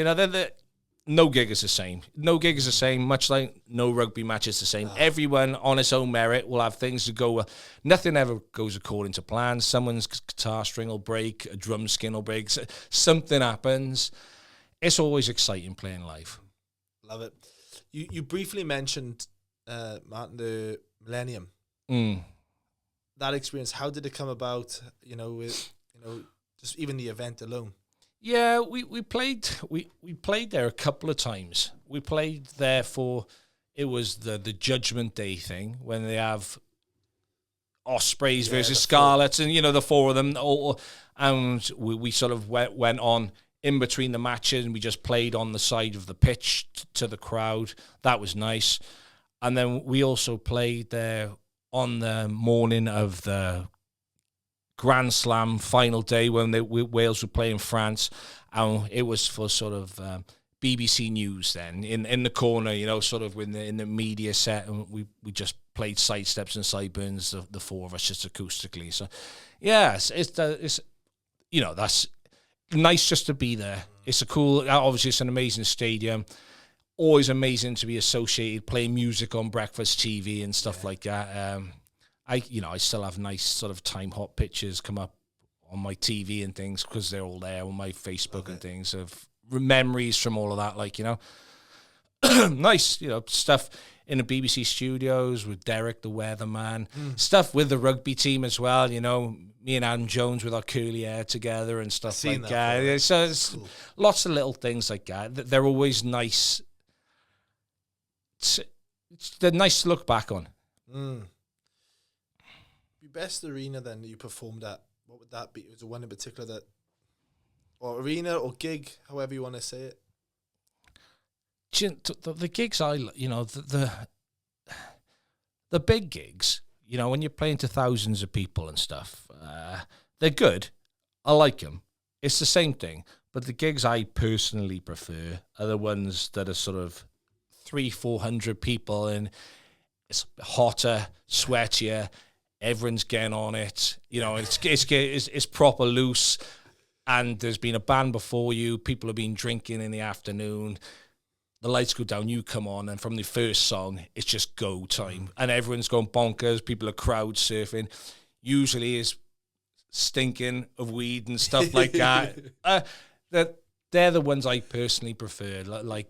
No gig is the same. No gig is the same, much like no rugby match is the same. Everyone on its own merit will have things to go well. Nothing ever goes according to plan. Someone's guitar string will break, a drum skin will break, something happens. It's always exciting playing live. Love it. You briefly mentioned, Martin, the Millennium. That experience, how did it come about, with, just even the event alone? Yeah, we played there a couple of times. We played there it was the Judgment Day thing when they have Ospreys versus Scarlets and the four of them, and we sort of went on in between the matches and we just played on the side of the pitch to the crowd. That was nice. And then we also played there on the morning of the Grand Slam final day when Wales were playing France, and it was for sort of BBC News then in the corner, sort of in the media set, and we just played sidesteps and sideburns, the four of us, just acoustically. So yes, it's that's nice just to be there. It's obviously it's an amazing stadium. Always amazing to be associated, playing music on breakfast TV and stuff like that. I still have nice sort of time hop pictures come up on my TV and things because they're all there on my Facebook and things of memories from all of that. Nice, stuff in the BBC studios with Derek, the weatherman, stuff with the rugby team as well. Me and Adam Jones with our curly hair together and stuff like that. So it's cool. Lots of little things like that. They're always nice. They're nice to look back on. Your best arena then that you performed at, what would that be? Was there one in particular or arena or gig, however you want to say it? The gigs the big gigs, when you're playing to thousands of people and stuff, they're good. I like them. It's the same thing. But the gigs I personally prefer are the ones that are sort of 300-400 people and it's hotter, sweatier. Everyone's getting on it. It's proper loose. And there's been a band before you. People have been drinking in the afternoon. The lights go down, you come on, and from the first song, it's just go time. And everyone's going bonkers. People are crowd surfing. Usually is stinking of weed and stuff like that. They're the ones I personally prefer. Like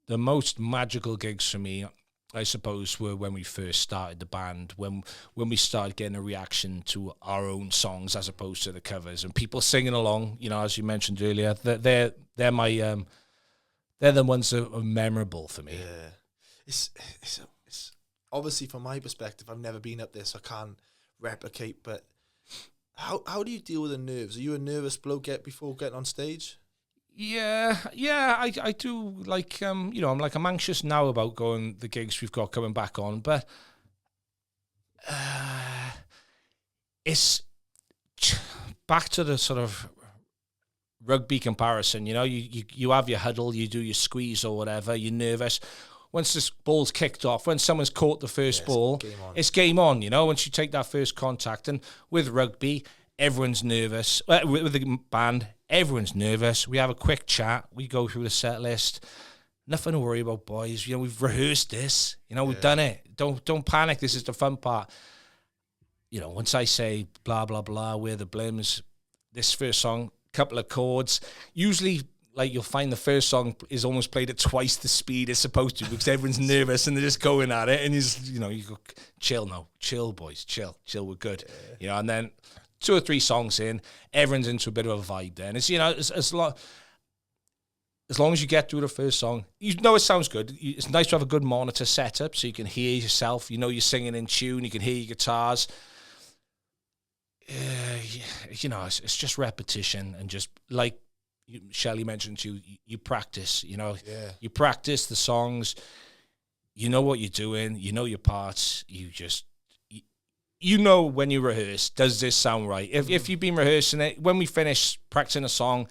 the most magical gigs for me, I suppose, were when we first started the band, when we started getting a reaction to our own songs as opposed to the covers, and people singing along. As you mentioned earlier, they're my they're the ones that are memorable for me. Yeah, it's obviously from my perspective, I've never been up there, so I can't replicate. But how do you deal with the nerves? Are you a nervous bloke before getting on stage? Yeah, I do. I'm anxious now about the gigs we've got coming back on, but it's back to the sort of rugby comparison. You have your huddle, you do your squeeze or whatever, you're nervous. Once this ball's kicked off, when someone's caught the first ball, it's game on. Once you take that first contact, and with rugby, everyone's nervous. With the band, everyone's nervous. We have a quick chat. We go through the set list. Nothing to worry about, boys. We've rehearsed this. We've done it. Don't panic. This is the fun part. Once I say blah, blah, blah, we're the Blims, this first song, couple of chords, usually you'll find the first song is almost played at twice the speed it's supposed to because everyone's nervous and they're just going at it. And you go, chill now. Chill, boys. Chill, we're good. And then 2 or 3 songs in, everyone's into a bit of a vibe then. It's, as long as you get through the first song, it sounds good. It's nice to have a good monitor setup so you can hear yourself. You're singing in tune. You can hear your guitars. It's just repetition and just like Shelley mentioned to you, you practice, you practice the songs. You know what you're doing. You know your parts. When you rehearse, does this sound right? If you've been rehearsing it, when we finish practicing a song,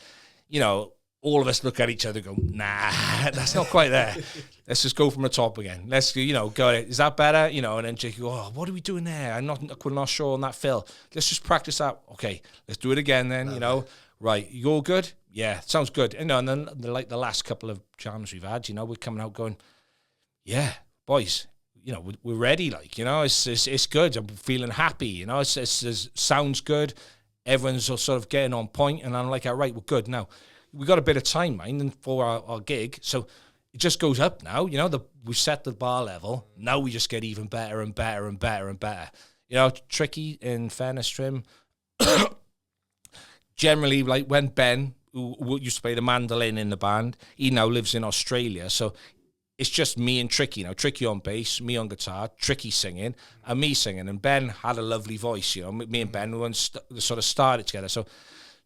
all all of us look at each other and go, nah, that's not quite there. Let's just go from the top again. Let's, go, is that better? And then Jake go, oh, what are we doing there? I'm not sure on that fill. Let's just practice that. Okay, let's do it again then, Right, you all good? Yeah, sounds good. And then like the last couple of jams we've had, we're coming out going, yeah, boys, we're ready. Like, it's good. I'm feeling happy. It sounds good. Everyone's sort of getting on point, and I'm like, all right, we're good now. We got a bit of time, mind, for our gig, so it just goes up now. We set the bar level. Now we just get even better and better and better and better. Tricky, in fairness to him. Generally, like when Ben, who used to play the mandolin in the band, he now lives in Australia, so it's just me and Tricky now. Tricky on bass, me on guitar, Tricky singing, and me singing. And Ben had a lovely voice, Me and Ben sort of started together. So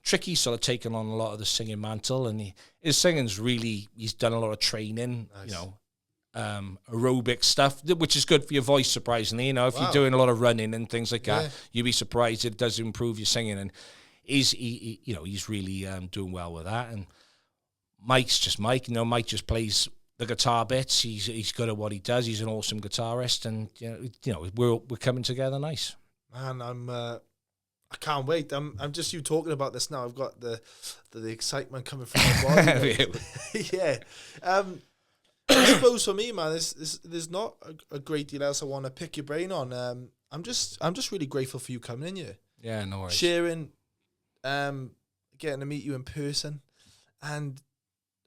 Tricky's sort of taken on a lot of the singing mantle, and his singing's really, he's done a lot of training, nice. Aerobic stuff, which is good for your voice, surprisingly. If you're doing a lot of running and things like that, you'd be surprised it does improve your singing. And he's really doing well with that. And Mike's just Mike. Mike just plays the guitar bits. He's good at what he does. He's an awesome guitarist, and we're coming together nice. Man, I can't wait. I'm just you talking about this now. I've got the excitement coming from my body. Yeah. I suppose for me, man, there's not a great deal else I want to pick your brain on. I'm just really grateful for you coming in here. Yeah, no worries. Sharing, getting to meet you in person, and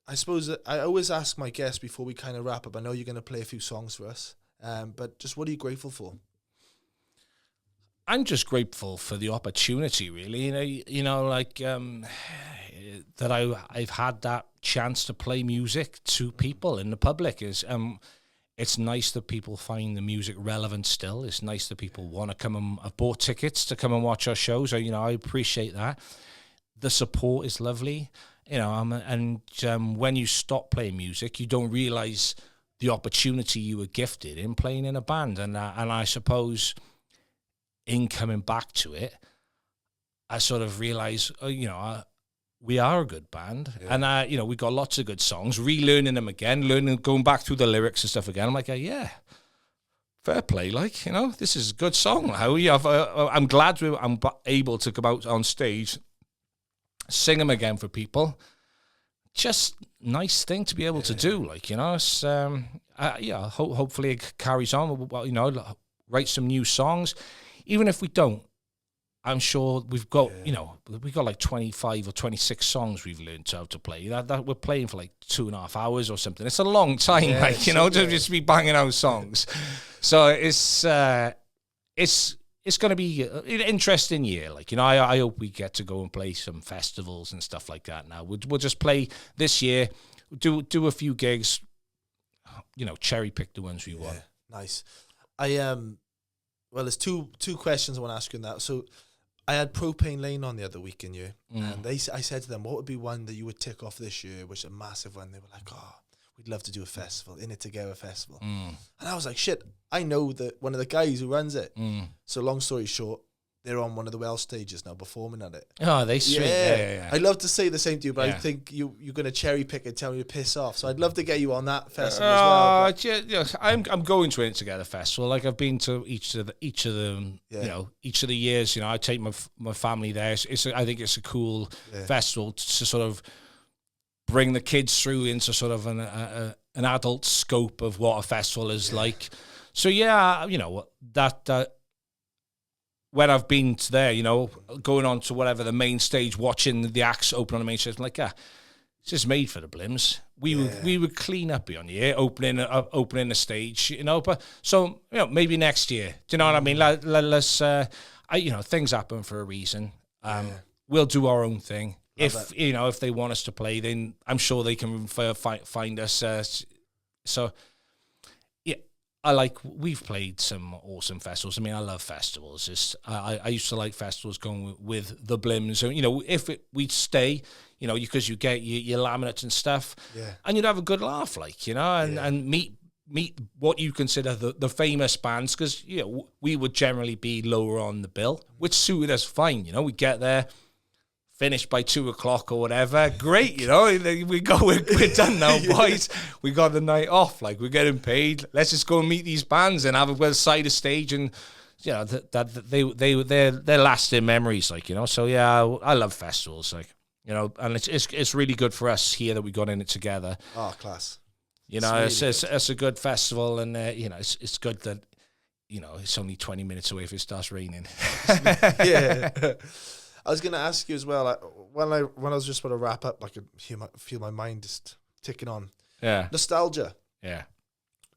I suppose I always ask my guests before we kind of wrap up. I know you're going to play a few songs for us, but just what are you grateful for? I'm just grateful for the opportunity, really. That I've had that chance to play music to people in the public. It's nice that people find the music relevant still. It's nice that people want to come and have bought tickets to come and watch our shows. I appreciate that. The support is lovely. When you stop playing music, you don't realize the opportunity you were gifted in playing in a band. And I suppose in coming back to it, I sort of realize, we are a good band. Yeah. And, we got lots of good songs, relearning them again, going back through the lyrics and stuff again. I'm like, yeah, fair play. This is a good song. I'm glad I'm able to come out on stage, sing them again for people. Just nice thing to be able to do. It's, hopefully it carries on. Write some new songs. Even if we don't, I'm sure we've got, we've got like 25 or 26 songs we've learned how to play. That we're playing for like 2.5 hours or something. It's a long time, to just be banging out songs. So it's going to be an interesting year. I hope we get to go and play some festivals and stuff like that. Now we'll just play this year, do a few gigs, cherry pick the ones we want. Nice. Well, there's two questions I want to ask you on that. So I had Propane Lane on the other week in year, and I said to them, what would be one that you would tick off this year, which is a massive one? They were like, we'd love to do a festival, In It Together festival. And I was like, shit, I know that one of the guys who runs it. So long story short, they're on one of the Welsh stages now performing at it. Oh, they sweet. Yeah. I'd love to say the same to you, but I think you're going to cherry pick and tell me to piss off. So I'd love to get you on that festival as well. I'm going to It Together festival. I've been to each of them. Each of the years. I take my family there. I think it's a cool festival to sort of bring the kids through into sort of an adult scope of what a festival is like. So that. When I've been to there, going on to whatever the main stage, watching the acts open on the main stage, I'm like, it's just made for the Blims. We would clean up beyond here, opening the stage, But so maybe next year. Do you know what I mean? Let's things happen for a reason. We'll do our own thing. If they want us to play, then I'm sure they can find us. We've played some awesome festivals. I mean, I love festivals. I used to like festivals going with the Blims. So, if we'd stay, because you get your laminates and stuff, and you'd have a good laugh, and meet what you consider the famous bands, because, we would generally be lower on the bill, which suited us fine. We'd get there, finished by 2:00 or whatever. Great, we're done now, boys. We got the night off. Like, we're getting paid. Let's just go and meet these bands and have a side of stage, and they're lasting memories, like, So yeah, I love festivals, like, and it's really good for us here that we got in it together. Oh, class. It's a good festival, and it's good that it's only 20 minutes away if it starts raining. Yeah. I was going to ask you as well, when I was just about to wrap up, I could feel my mind just ticking on. Yeah. Nostalgia. Yeah.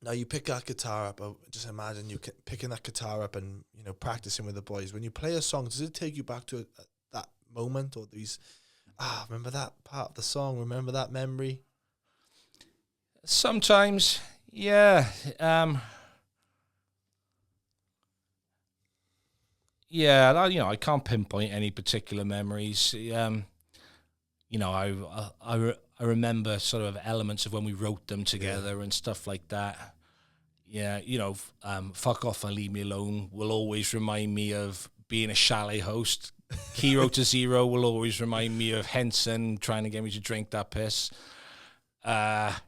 Now you pick that guitar up. Just imagine you picking that guitar up and practicing with the boys. When you play a song, does it take you back to that moment, or these? Remember that part of the song? Remember that memory? Sometimes, yeah. Yeah, I can't pinpoint any particular memories. I remember sort of elements of when we wrote them together and stuff like that. Yeah, Fuck Off and Leave Me Alone will always remind me of being a chalet host. Hero to Zero will always remind me of Henson trying to get me to drink that piss. Rasta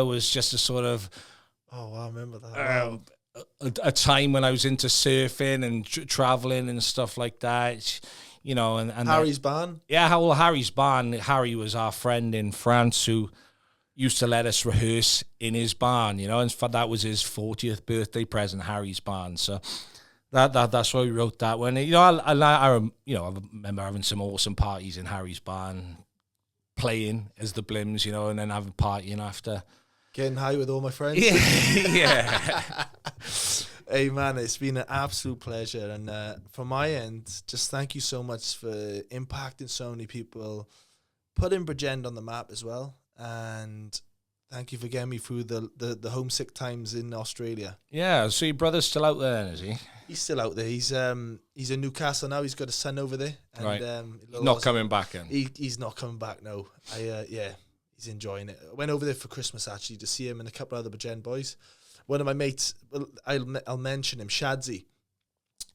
was just a sort of... Oh, I remember that. A time when I was into surfing and traveling and stuff like that, and Harry's barn. Yeah, Harry's barn. Harry was our friend in France who used to let us rehearse in his barn, and that was his 40th birthday present, Harry's barn. So that's why we wrote that one. I remember having some awesome parties in Harry's barn, playing as the Blims, and then having partying after. Getting high with all my friends. Yeah. Hey, man, it's been an absolute pleasure. And from my end, just thank you so much for impacting so many people, putting Bridgend on the map as well. And thank you for getting me through the homesick times in Australia. Yeah, so your brother's still out there, is he? He's still out there. He's in Newcastle now. He's got a son over there. And, right. Not coming back in. He's not coming back, no. He's enjoying it. I went over there for Christmas, actually, to see him and a couple of other Bridgend boys. One of my mates, I'll mention him, Shadzi.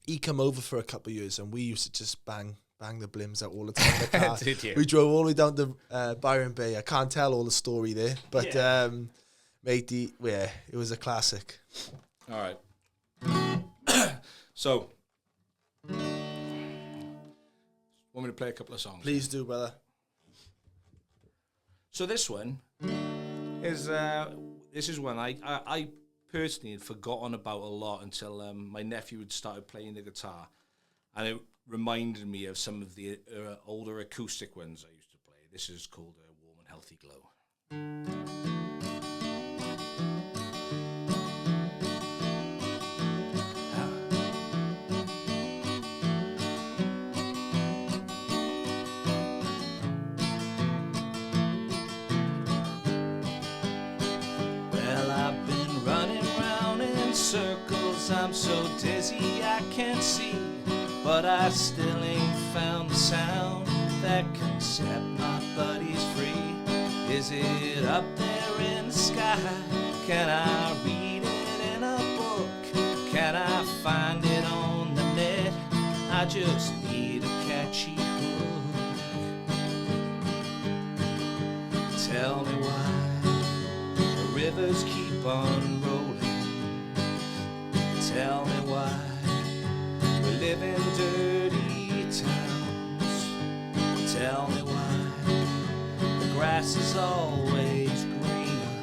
He come over for a couple of years, and we used to just bang the Blims out all the time in the car. Did you? We drove all the way down to Byron Bay. I can't tell all the story there, but matey, it was a classic. All right. So, want me to play a couple of songs? Please do, brother. So this one is one I personally had forgotten about a lot until my nephew had started playing the guitar, and it reminded me of some of the older acoustic ones I used to play. This is called Warm and Healthy Glow. I'm so dizzy I can't see, but I still ain't found the sound that can set my buddies free. Is it up there in the sky? Can I read it in a book? Can I find it on the net? I just need a catchy hook. Tell me why the rivers keep on rolling. Tell me why we live in dirty towns. Tell me why the grass is always greener.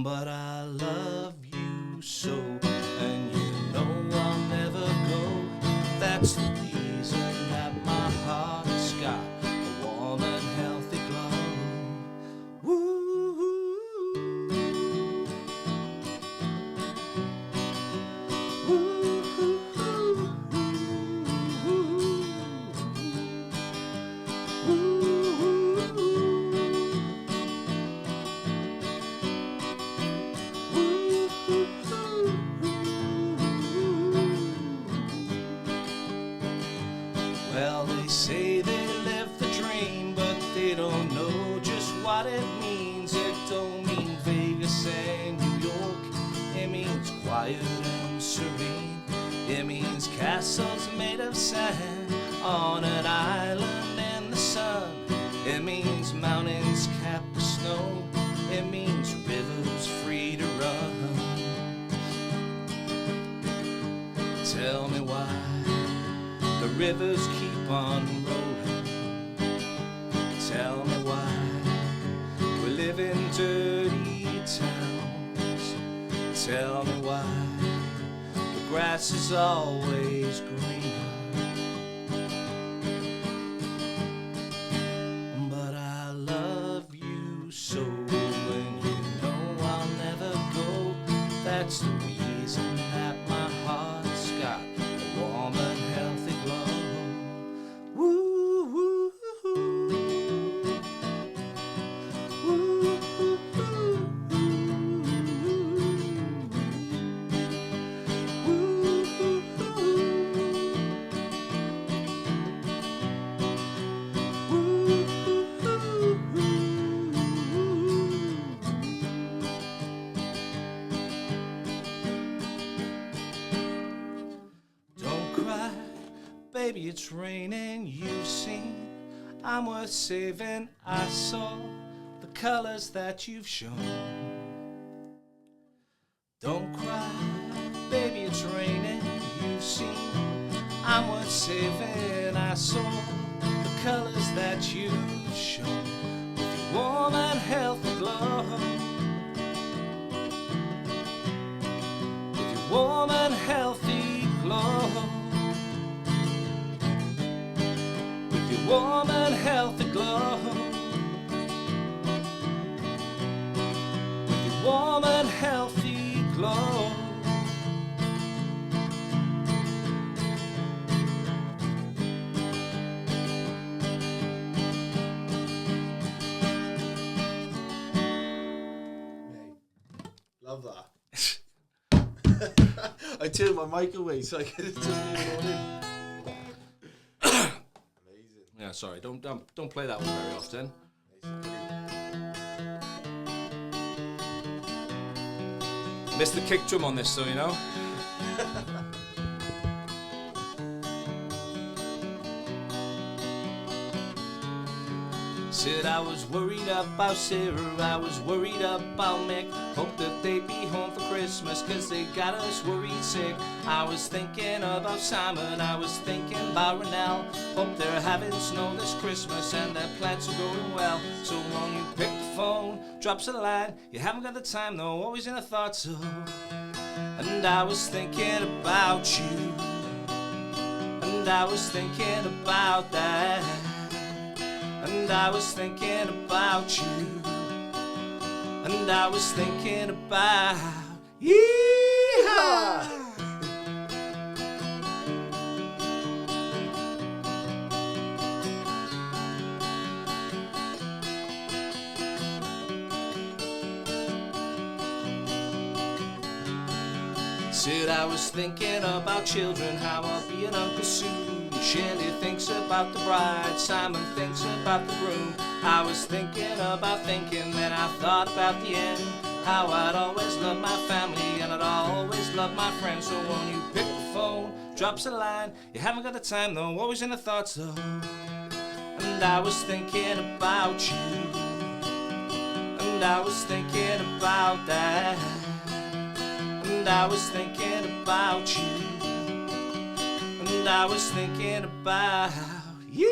But I love you so, and you know I'll never go. That's the reason that my heart's got a warm and healthy glow. Woo. Well, they say they live the dream, but they don't know just what it means. It don't mean Vegas and New York. It means quiet and serene. It means castles made of sand on an island in the sun. It means mountains capped with snow. It means rivers free to run. Tell me why the rivers keep on rolling. Tell me why we live in dirty towns. Tell me why the grass is always greener. But I love you so, and you know I'll never go. That's the reason that my heart's got a warm and healthy glow. Woo, woo, woo. Woo, woo, woo. Baby, it's raining, you've seen I'm worth saving. I saw the colors that you've shown. Don't cry, baby, it's raining, you've seen I'm worth saving. I saw the colors that you've shown. With your warm and healthy glow. With your warm and healthy glow. Warm and healthy glow. With your warm and healthy glow. Love that. I turned my mic away so I could just leave it all in. Yeah, sorry, don't play that one very often. Missed the kick drum on this, so you know. Said I was worried about Sarah, I was worried about Mick. Hope that they'd be home for Christmas, cause they got us worried sick. I was thinking about Simon, I was thinking about Renell. Hope they're having snow this Christmas and their plans are going well. So when you pick the phone, drops a line, you haven't got the time though, always in a thought so. And I was thinking about you, and I was thinking about that. And I was thinking about you, and I was thinking about yeehaw. Said I was thinking about children, how I'll be an Uncle Sue. Shelley thinks about the bride, Simon thinks about the groom. I was thinking about thinking, then I thought about the end. How I'd always love my family and I'd always love my friends. So when you pick the phone, drops a line, you haven't got the time though, always in the thoughts though. And I was thinking about you, and I was thinking about that. And I was thinking about you, and I was thinking about yeehaw.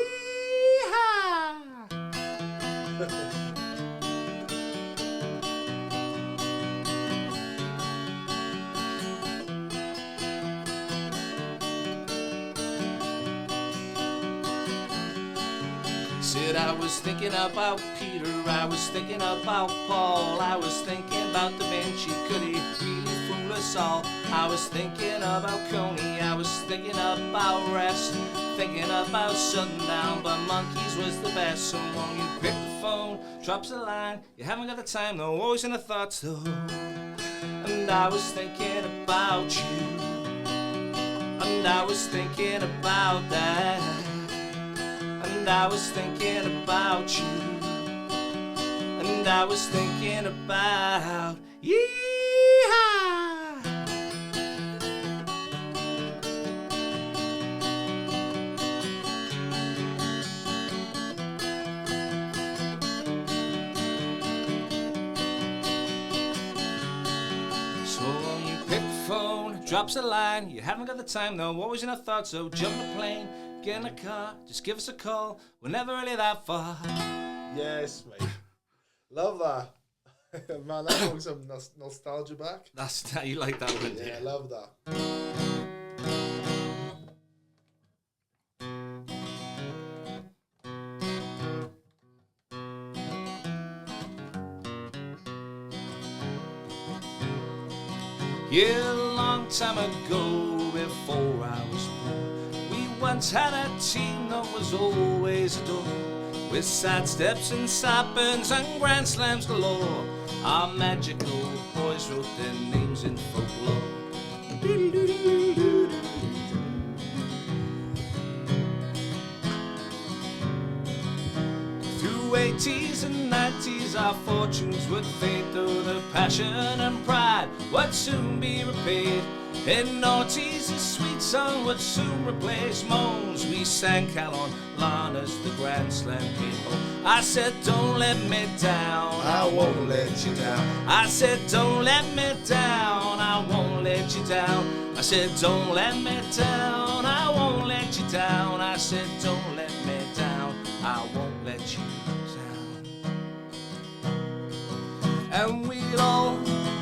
Said I was thinking about Peter, I was thinking about Paul, I was thinking about Da Vinci, could he really fool us all? I was thinking about Coney, I was thinking about rest, thinking about sundown, but monkeys was the best. So when you pick the phone, drops a line, you haven't got the time though, always in the thoughts though. And I was thinking about you, and I was thinking about that. And I was thinking about you, and I was thinking about yeehaw. drops a line, you haven't got the time, no, what was in a thought, so jump the plane, get in a car, just give us a call, we're never really that far. Yes, mate. Love that. Man, that brings some nostalgia back. You like that one, Yeah, I love that. Yeah, a long time ago, before I was born, we once had a team that was always adored, with side steps and side-burns and grand slams galore. Our magical boys wrote their names in folklore. Through 80s and 90s, our fortunes would fade, though the passion and pride would soon be repaid. In noughties, a sweet song would soon replace moans. We sang Cal on lawn as the Grand Slam came home. I said, don't let me down, I won't let you down. I said, don't let me down, I won't let you down. I said, don't let me down, I won't let you down. I said, don't let me down, I won't let you down. And we'd all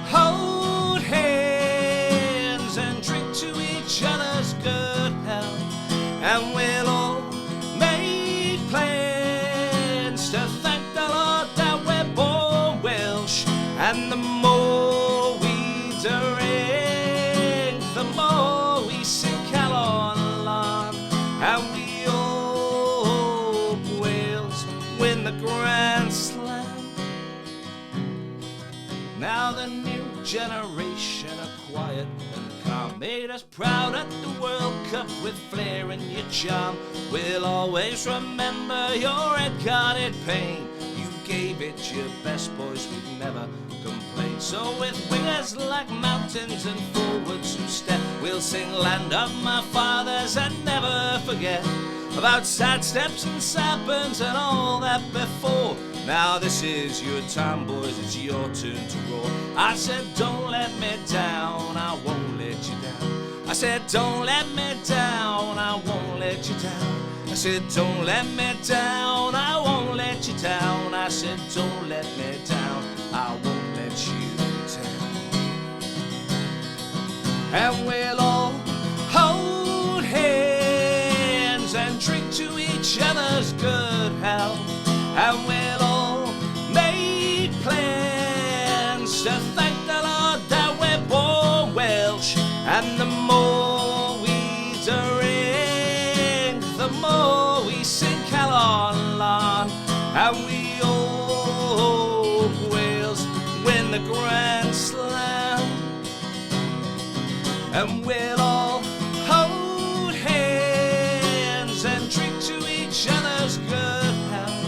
hold hands and drink to each other's good health, and we'll all make plans to thank the Lord that we're born Welsh. And the more we drink, the more we sing Cal on lawn, and we all Wales win the Grand Slam. Now the new generation are quiet and calm, made us proud at the World Cup with flair and your charm. We'll always remember your red-carded pain. You gave it your best, boys, we'd never complain. So with wingers like mountains and forwards who step, we'll sing Land of My Fathers and never forget about side steps and side-burns and all that before. Now this is your time, boys, it's your turn to roar. I said, don't let me down, I won't let you down. I said, don't let me down, I won't let you down. I said, don't let me down, I won't let you down. I said, don't let me down, I won't let you down. And we'll all hold hands and drink to each other's good health, and we'll all make plans to thank the Lord that we're born Welsh. And the more we drink, the more we sing Cal on lawn, and we all Wales win the Grand Slam. And we'll all hold hands and drink to each other's good health,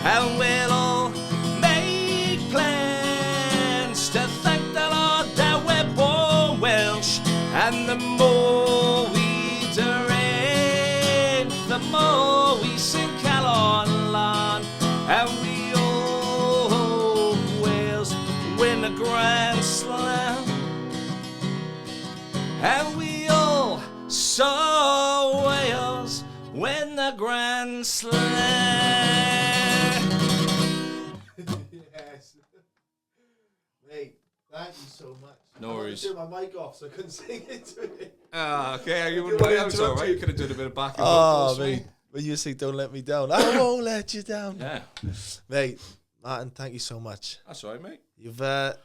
and we'll all make plans to thank the Lord that we're born Welsh. And the more we drink, the more we sing Cal on lawn, and we all Wales win the Grand Slam. And we all saw Wales win the Grand Slam. Yes. Mate, thank you so much. No worries. I turned my mic off so I couldn't sing into it. Ah, okay, you wouldn't want mind. to It's all interrupt right. you? You could have done a bit of backing Oh, vocals, mate. When you say don't let me down, I won't let you down. Yeah, Mate, Martin, thank you so much. that's all right, mate. You've No,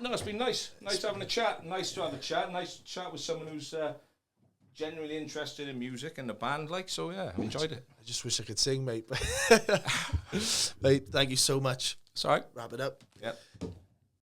it's been nice. Nice having a chat. Nice to have a chat. Nice to chat with someone who's genuinely interested in music and the band, like. So yeah, I enjoyed it. I just wish I could sing, mate. Mate, thank you so much. It's all right. Wrap it up. Yep.